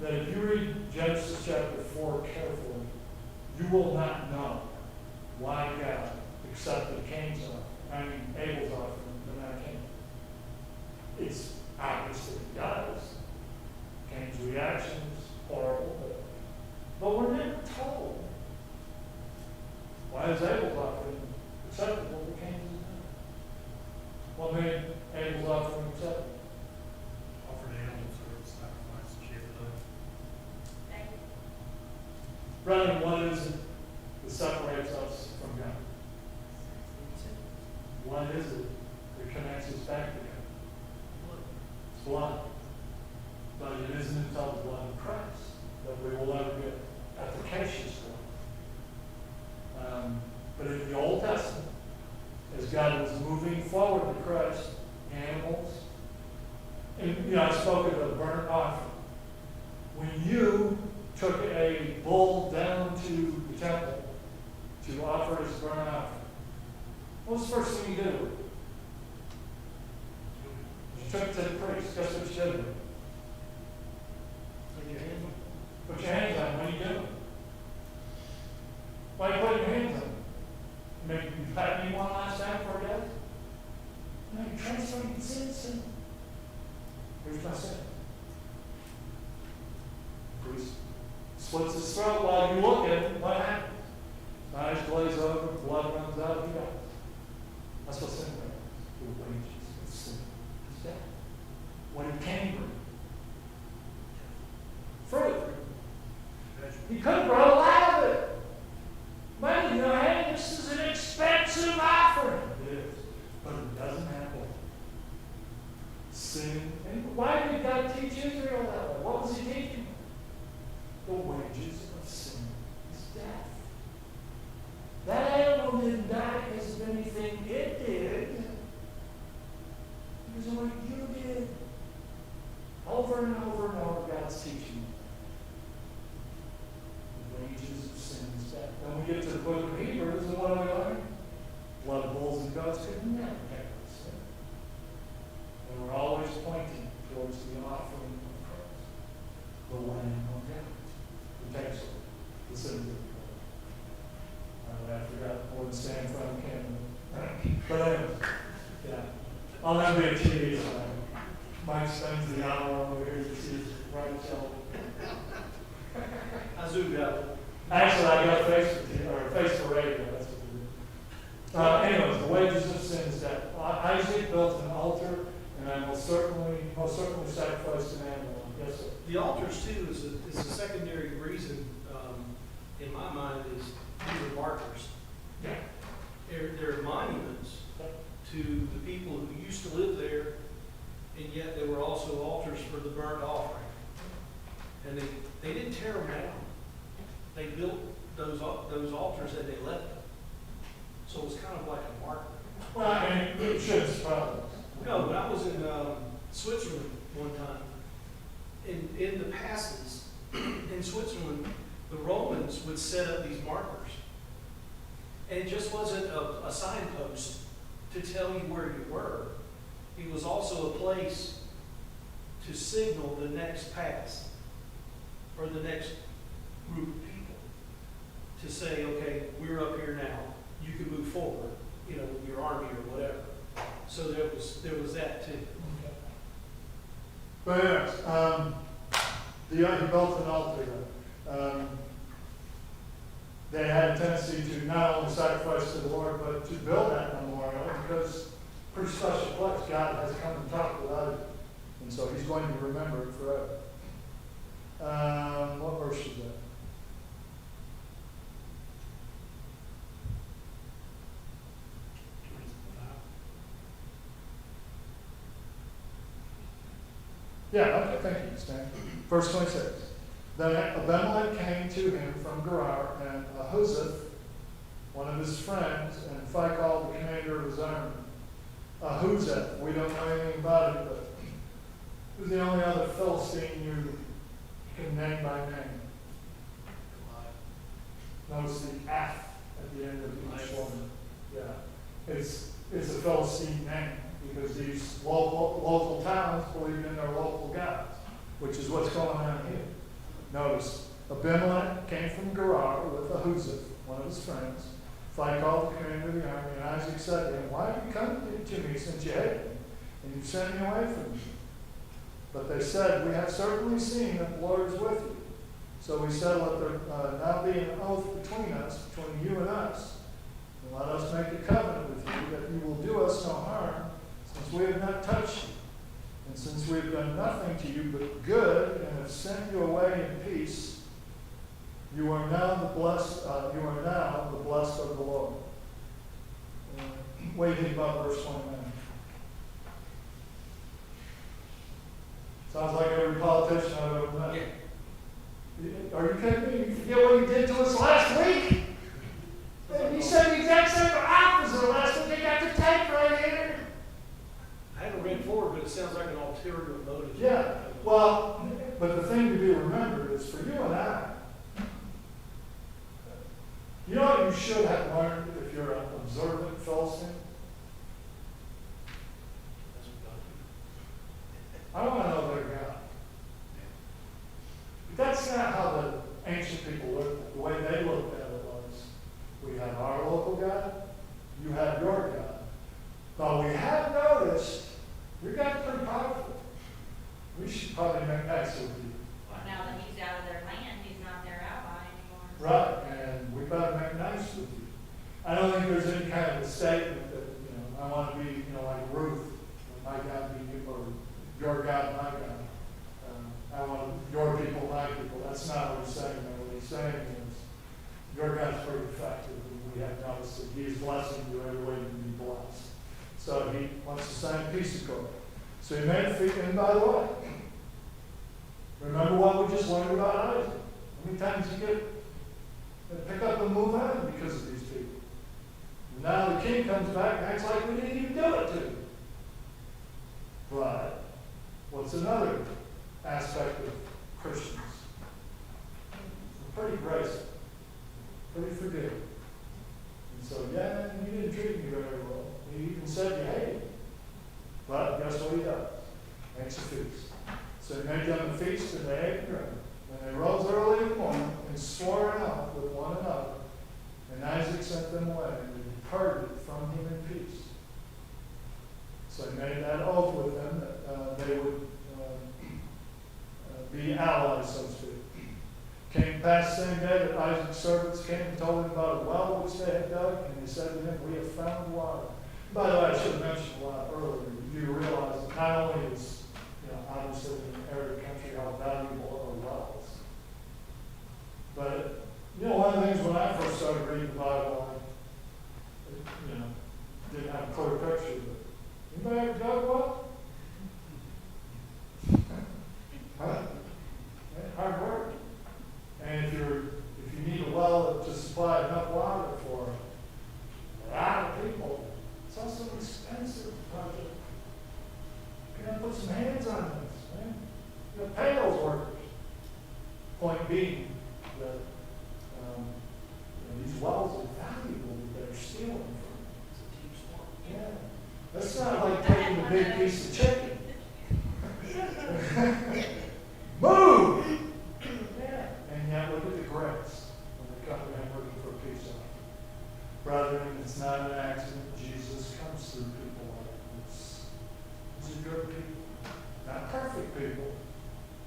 that if you read Genesis chapter 4 carefully, you will not know why God accepted Abel's offering, but not Cain. It's obvious that he does. Cain's reaction is horrible, but we're never told why is Abel's offering acceptable to Cain's is not. What made Abel's offering acceptable? Offered animals or sacrifice, sheep, Brethren, what is it that separates us from God? What is it that connects us back to God? It's blood. But it isn't until the blood of Christ that we will ever get efficacious blood. But in the Old Testament, as God was moving forward to Christ, animals, and I spoke of the burnt offering. When you took a bull down to the temple to offer his burnt offering, what was the first thing you did with it? You took it to the priest. Guess what you did with it? Put your hands on. Put your hands on it. What are you doing? Why are you putting your hands on it? Maybe you pat me one last time before death? No, you're transferring sin. Here's my sin. Priest slits his throat while you look at it. What happens? His eyes glaze over, blood runs out, he dies. That's what sin brings. The wages of sin is death. What it can bring. Fruit. He could have brought a lot of it. Money, hey, this is an expensive offering. It is. But it doesn't have it. Sin. And why did God teach Israel that way? What was he teaching? The wages of sin is death. That animal didn't die because of anything it did. Because of what you did. Over and over and over, God's teaching. The wages of sin is death. Then we get to the book of Hebrews, and what do we learn? Blood of bulls and goats could never take away sin. And we're always pointing towards the offering of Christ, the Lamb of God, who takes the sin of the world. I forgot more than stand in front of the camera. But anyway, yeah. I'll never be a TV star. Mike spends the hour over here to see his right shoulder. I zoomed out. Actually, I got face for radio. That's what we did. Anyways, the wages of sin is death. Isaac built an altar, and I most certainly sacrificed an animal. Yes, sir. The altars too is a secondary reason, in my mind, is these are markers. Yeah. They're monuments to the people who used to live there, and yet they were also altars for the burnt offering. And they didn't tear them down. They built those altars and they left them. So it was kind of like a marker. Well, I mean, it should surprise us. No, when I was in Switzerland one time, in the passes, in Switzerland, the Romans would set up these markers. And it just wasn't a signpost to tell you where you were. It was also a place to signal the next pass or the next group of people. To say, okay, we're up here now. You can move forward, you know, with your army or whatever. So there was that too. But anyways, he built an altar there. They had a tendency to not only sacrifice to the Lord, but to build that memorial because it's a pretty special place. God has come and talked without it. And so he's going to remember it forever. What verse is that? Yeah, okay, thank you, Stan. Verse 26. Then Abimelech came to him from Gerar, and Ahuzzath, one of his friends, and Phicol, the commander of his army. Ahuzzath, we don't know anything about it, but who's the only other Philistine you can name by name? Notice the F at the end of each one. Yeah, it's a Philistine name because these local towns believe in their local gods, which is what's going on here. Notice, Abimelech came from Gerar with Ahuzzath, one of his friends. Phicol, the commander of the army, and Isaac said to him, "Why have you come to me since you hate me, and you've sent me away from you?" But they said, "We have certainly seen that the Lord is with you." So we said, "Let there now be an oath between us, between you and us, and let us make a covenant with you that you will do us no harm, since we have not touched you. And since we have done nothing to you but good and have sent you away in peace, you are now the blessed of the Lord." What do you think about verse 29? Sounds like every politician I've ever met. Yeah. Are you kidding me? You forget what you did to us last week? You said the exact same opposite last week. You got the tape right here. I haven't read forward, but it sounds like an ulterior motive. Yeah, well, but the thing to be remembered is for you and I, you know what you should have learned if you're an observant Philistine? I want to know their God. But that's not how the ancient people looked at it. The way they looked at it was, we have our local God, you have your God. But we have noticed, your God's pretty powerful. We should probably make nice with you. Well, now that he's out of their land, he's not their ally anymore. Right, and we better make nice with you. I don't think there's any kind of a statement that, I want to be, like Ruth, my God be you, or your God, my God. I want your people, my people. That's not what he's saying. What he's saying is, your God's pretty effective, and we have noticed that he is blessing you every way you can be blessed. So he wants to sign a peace accord. So he made a feast, and by the way, remember what we just learned about Isaac. How many times you pick up and move on because of these people? Now the king comes back and acts like we didn't even do it to him. But what's another aspect of Christians? We're pretty graceful, pretty forgiving. And so, yeah, you didn't treat me very well. He even said you hated me. But guess what he does? Makes a feast. So he made them a feast, and they ate and drank. And they rose early in the morning and swore an oath with one another. And Isaac sent them away, and they departed from him in peace. So he made that oath with them that they would be allies, so to speak. Came past the same day that Isaac's servants came and told him about a well which they had dug, and they said to him, "We have found water." By the way, I should have mentioned a lot earlier. You realize that not only is, obviously in an arid country how valuable are wells, but one of the things when I first started reading the Bible, I didn't have a clear picture of it. Anybody ever dug a well? Huh? Hard work. And if you need a well to supply enough water for a lot of people, it's also an expensive project. You gotta put some hands on this, man. The pails work being that these wells are valuable that they're stealing from. It's a team sport. Yeah. That's not like taking a big piece of chicken. Move! Yeah. And yet, look at the grace when they come to him looking for a peace offering. Brethren, it's not an accident. Jesus comes through people like this. These are good people. Not perfect people,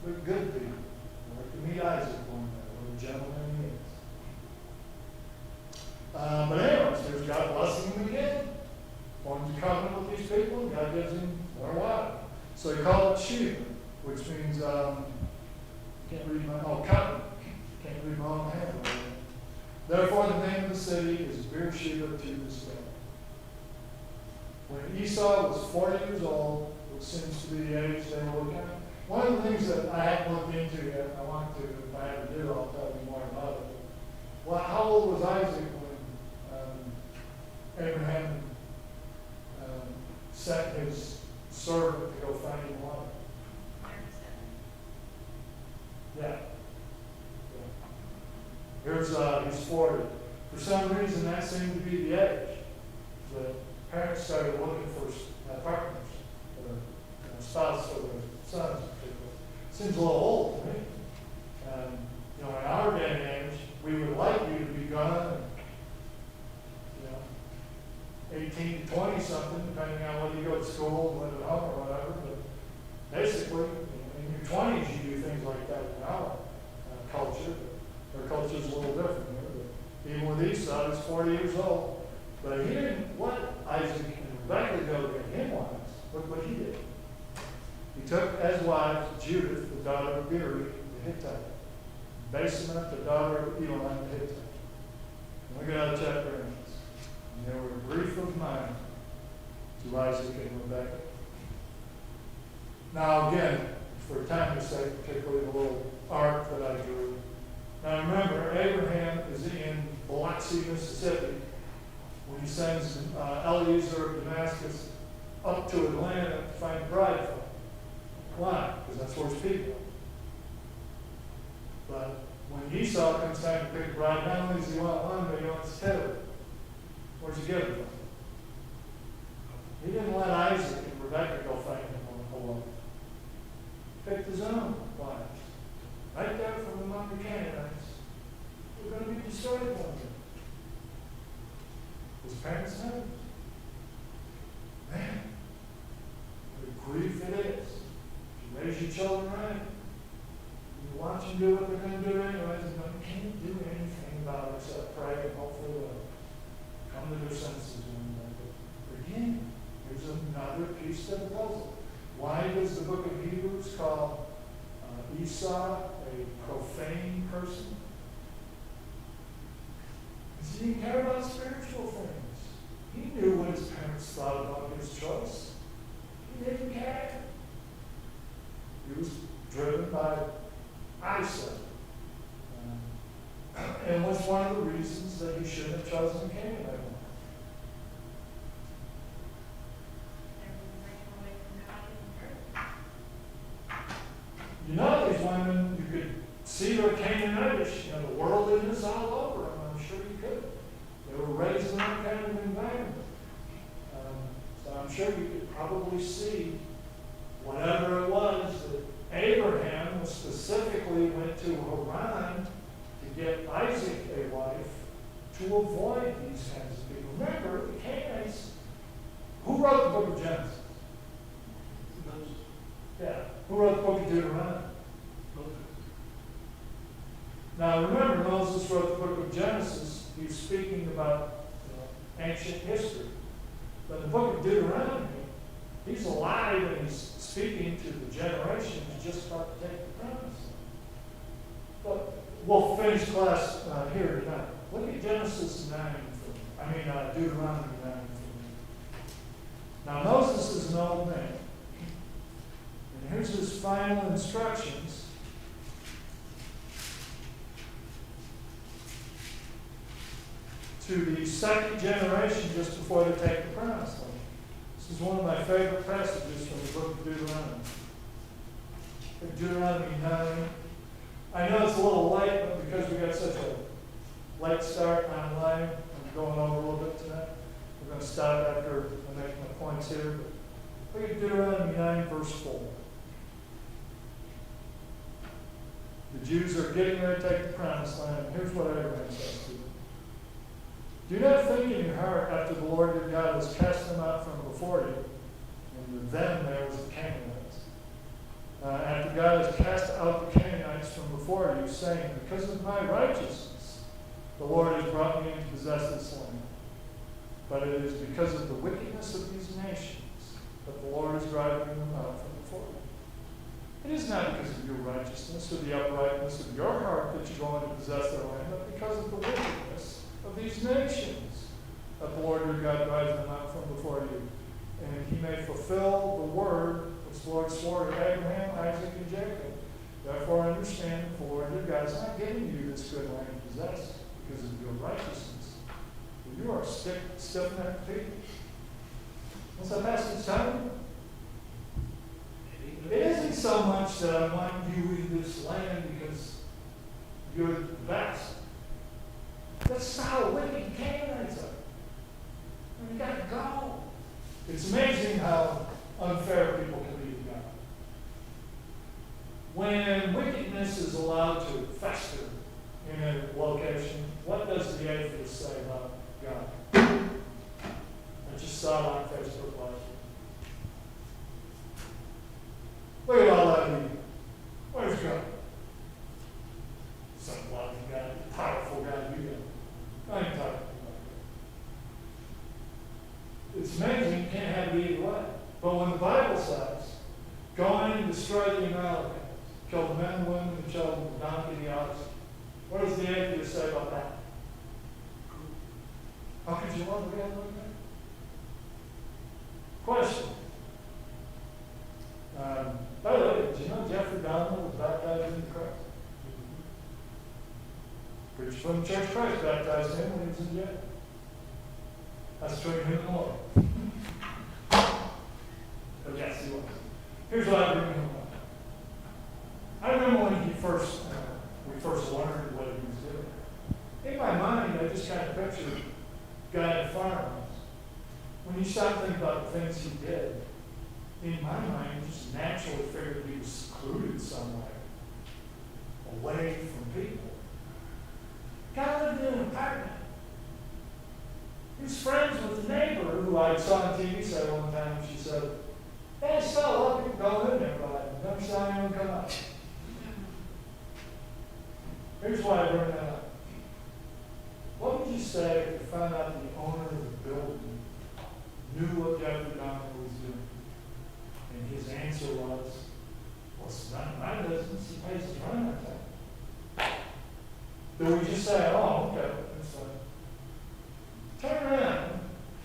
but good people. Like to meet Isaac one day, what a gentleman he is. But anyways, there's God blessing him again. Forms a covenant with these people, and God gives him more water. So he called it Sheba, which means, can't read my, covenant. Can't read my own handwriting. Therefore, the name of the city is Beersheba to this day. When Esau was 40 years old, which seems to be the age they were looking at, one of the things that I haven't looked into yet, I want to, if I ever do, I'll tell you more about it. Well, how old was Isaac when Abraham sent his servant to go find him water? 37. Yeah. He's 40. For some reason, that seemed to be the age that parents started looking for partners, or spouse for their sons. Seems a little old to me. In our day and age, we would like you to be gone, 18 to 20 something, depending on whether you go to school, live at home, or whatever. But basically, in your 20s, you do things like that in our culture. Our culture is a little different here. But even with Esau, he's 40 years old. But he didn't let Isaac and Rebekah go to get him wives. Look what he did. He took as wives Judith, the daughter of Beeri, the Hittite, Basemat, the daughter of Elon, the Hittite. And look at how the chapter ends. And they were grief of mind to Isaac and Rebekah. Now again, for time's sake, particularly the little arc that I drew. Now remember, Abraham is in Biloxi, Mississippi, when he sends Eliezer of Damascus up to Atlanta to find a bride for him. Why? Because that's where his people are. But when Esau comes time to pick a bride, not only does he want one, but he wants two. Where's he get it from? He didn't let Isaac and Rebekah go find him alone. Picked his own wives. Right there from among the Canaanites. We're going to be destroyed one day. His parents knew. Man, what a grief it is. You raise your children right. You watch them do what they're going to do anyways, and you can't do anything about it except pray and hopefully they'll come to their senses one day. But again, here's another piece of the puzzle. Why does the book of Hebrews call Esau a profane person? Because he didn't care about spiritual things. He knew what his parents thought about his choice. He didn't care. He was driven by eyesight. And was one of the reasons that he shouldn't have chosen Canaanite. These women, you could see their Canaanitish, the worldliness all over them. I'm sure you could. They were raised in that kind of environment. So I'm sure you could probably see whatever it was that Abraham specifically went to Haran to get Isaac a wife to avoid these kinds of people. Remember, the Canaanites, who wrote the book of Genesis? Moses. Yeah. Who wrote the book of Deuteronomy? Moses. Now remember, Moses wrote the book of Genesis. He's speaking about ancient history. But the book of Deuteronomy, he's alive and he's speaking to the generation who's just about to take the promise. But we'll finish class here tonight. Look at Genesis 9 for me. Deuteronomy 9 for me. Now Moses is an old man. And here's his final instructions. To the second generation just before they take the promised land. This is one of my favorite passages from the book of Deuteronomy. Deuteronomy 9. I know it's a little late, but because we got such a late start online, I'm going over a little bit tonight. We're going to stop after I make my points here. But look at Deuteronomy 9, verse 4. The Jews are getting ready to take the promised land. Here's what Abraham says to them. Do not think in your heart after the Lord your God has cast them out from before you. And them there was the Canaanites. After God has cast out the Canaanites from before you, saying, because of my righteousness, the Lord has brought me in to possess this land. But it is because of the wickedness of these nations that the Lord is driving them out from before you. It is not because of your righteousness or the uprightness of your heart that you're going to possess their land, but because of the wickedness of these nations that the Lord your God drives them out from before you. And he may fulfill the word which the Lord swore to Abraham, Isaac, and Jacob. Therefore understand that the Lord your God is not giving you this good land to possess because of your righteousness. For you are stiff-necked people. What's that passage telling you? It isn't so much that I want you in this land because you're the best. That's how wicked Canaanites are. And you got to go. It's amazing how unfair people can be to God. When wickedness is allowed to fester in a location, what does the atheist say about God? I just saw it on Facebook last week. Look at all that evil. Where's God? Some loving God, powerful God you got. I ain't talking about that. It's amazing you can't have it either way. But when the Bible says, go in and destroy the Amalekites, kill the men, the women, the children, the donkey, the ox, what does the atheist say about that? How could you love a God like that? Question. By the way, did you know Jeffrey Dahmer was baptized into Christ? Preacher from the Church of Christ baptized him when he was in jail. That's between him and the Lord. But yes, he was. Here's what I bring him up. I remember when we first learned what he was doing. In my mind, I just kind of pictured a guy in a farmhouse. When you start thinking about the things he did, in my mind, I just naturally figured he was secluded somewhere, away from people. Guy lived in an apartment. He was friends with the neighbor who I saw on TV say one time. She said, hey, I saw a lot of people go in there, but I never saw anyone come out. Here's why I bring that up. What would you say if you found out the owner of the building knew what Jeffrey Dahmer was doing? And his answer was, well, it's none of my business. He pays his rent, I think. Do we just say, oh, okay, that's fine. Turn around.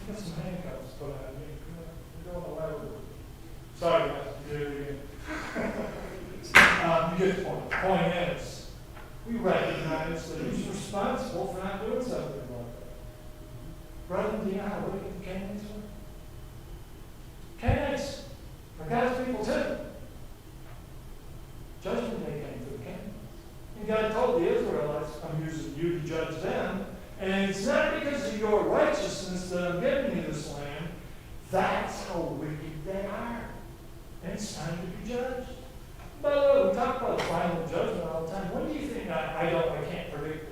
Get some handcuffs put on me. You're going away with it. Sorry, guys. Do it again. You get the point. The point is, we recognize that he's responsible for not doing something about that. Brother, do you know how wicked the Canaanites were? Canaanites are God's people too. Judgment day came to the Canaanites. And God told the Israelites, I'm using you to judge them. And it's not because of your righteousness that I'm giving you this land. That's how wicked they are. And it's time to be judged. By the way, we talk about the final judgment all the time. When do you think, I can't predict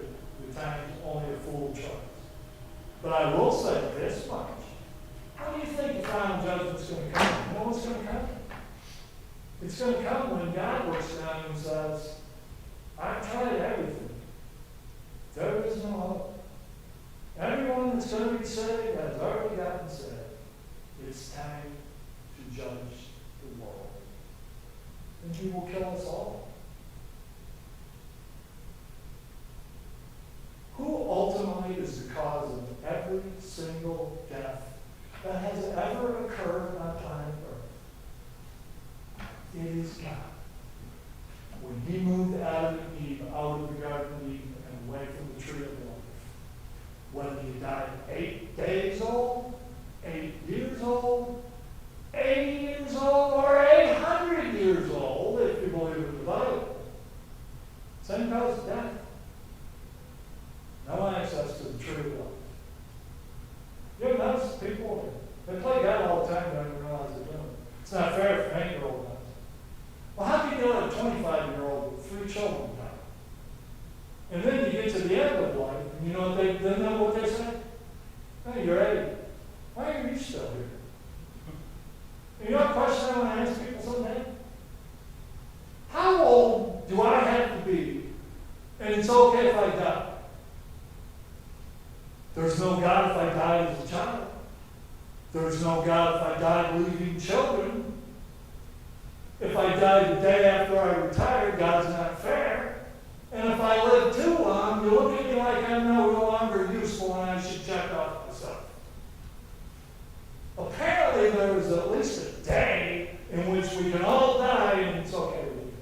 the time, only a fool tries. But I will say this much. How do you think the final judgment's going to come? You know what's going to come? It's going to come when God looks down and says, I've tried everything. There is no hope. Everyone that's going to be saved has already gotten saved. It's time to judge the world. And he will kill us all. Who ultimately is the cause of every single death that has ever occurred on planet Earth? It is God. When he moved Adam and Eve out of the Garden of Eden and away from the tree of life, whether you died 8 days old, 8 years old, 80 years old, or 800 years old, if you believe in the Bible, Same cause of death. No access to the tree of life. You ever notice people, they play God all the time, don't even realize they're doing it. It's not fair if an 8-year-old does. Well, how can you let a 25-year-old with 3 children die? And then you get to the end of life, and you know what they say? Hey, you're 80. Why are you still here? And you know what question I want to ask people someday? How old do I have to be, and it's okay if I die? There's no God if I died as a child. There's no God if I died leaving children. If I die the day after I retire, God's not fair. And if I live too long, you look at me like I'm no longer useful and I should check off myself. Apparently there is at least a day in which we can all die and it's okay with you.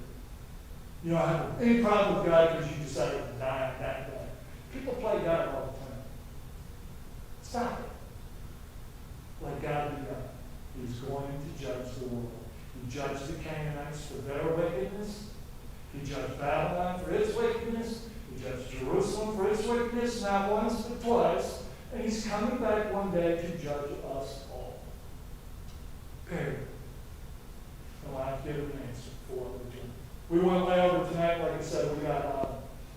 You don't have any problem with God because you decided to die on that day. People play God all the time. Stop it. Let God be God. He's going to judge the world. He judged the Canaanites for their wickedness. He judged Babylon for its wickedness. He judged Jerusalem for its wickedness, not once but twice. And he's coming back one day to judge us all. Period. And I'll give an answer for what we're doing. We went way over tonight. Like I said, we got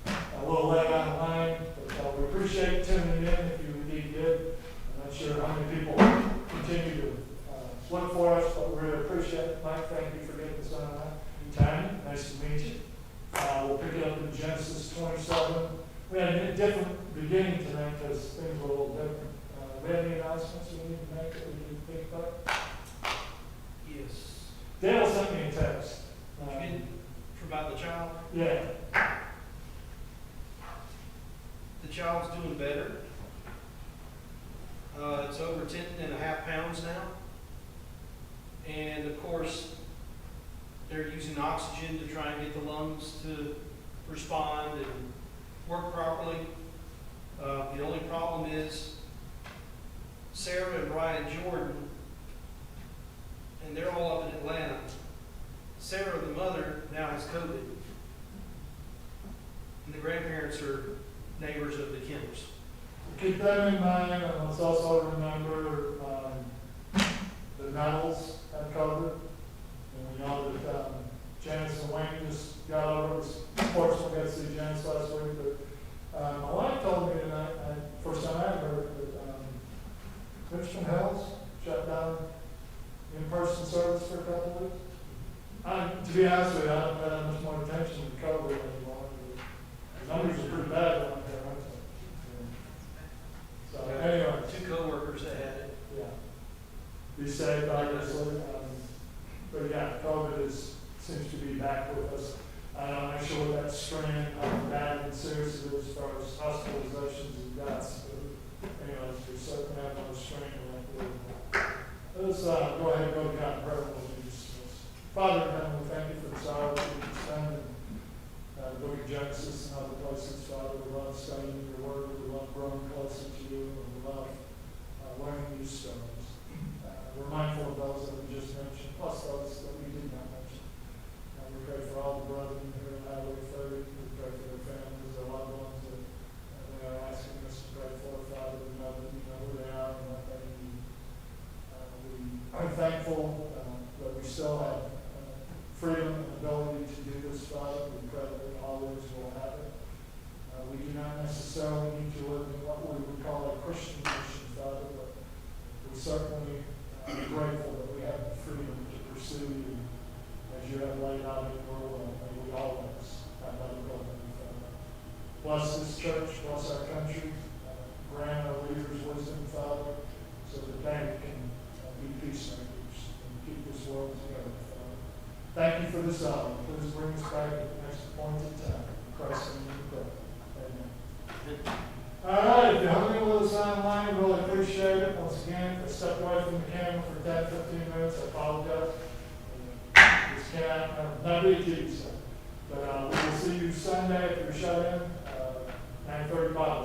a little late on the line. But we appreciate tuning in if you indeed did. I'm not sure how many people continue to look for us, but we really appreciate it. Mike, thank you for getting this on time. Nice to meet you. We'll pick it up in Genesis 27. We had a different beginning tonight because things were a little different. We have any announcements we need to make that we need to think about? Yes. Dale sent me a text. About the child? Yeah. The child's doing better. It's over 10.5 pounds now. And of course, they're using oxygen to try and get the lungs to respond and work properly. The only problem is Sarah and Ryan Jordan, and they're all up in Atlanta. Sarah, the mother, now has COVID. And the grandparents are neighbors of the Kimbers. Keep that in mind, and let's also remember the Nettles had COVID. And we know that Janice and Wayne just got over it. Unfortunately, got to see Janice last week. But my wife told me tonight, first time I heard it, that Richmond Hills shut down in-person service for a couple of weeks. To be honest with you, I don't pay that much more attention to COVID anymore. The numbers are pretty bad around there, aren't they? So anyway. 2 co-workers that had it. Yeah. Be safe, obviously. But yeah, COVID seems to be back with us. I'm not sure what that strain, how bad and serious it is as far as hospitalizations and deaths. But anyways, we certainly have no strain around here. Let's go ahead and go to God in prayer. Father in heaven, we thank you for this hour that we can spend in the book of Genesis and other places. Father, we love studying your word. We love growing closer to you. And we love learning new stories. We're mindful of those that we just mentioned, plus those that we did not mention. We pray for all the brethren here in Highway 30. We pray for their families, their loved ones that they are asking us to pray for. Father, we know that you know who they are and what they need. We are thankful that we still have freedom and ability to do this, Father. We pray that we always will have it. We do not necessarily need to live in what we would call a Christian nation, Father, but we certainly are grateful that we have the freedom to pursue you as you have laid out in your will. May we always have that ability, Father. Bless this church, bless our country, grant our leaders wisdom, Father, so that they can be peacemakers and keep this world together. Thank you for this hour. Please bring us back at the next appointed time. In Christ's name we pray. Amen. All right, if you're hungry with us online, we really appreciate it. Once again, if I stepped away from the camera for 10, 15 minutes, I apologize. This can't not be a TV set. But we will see you Sunday if you're shut in, 9:30 Bible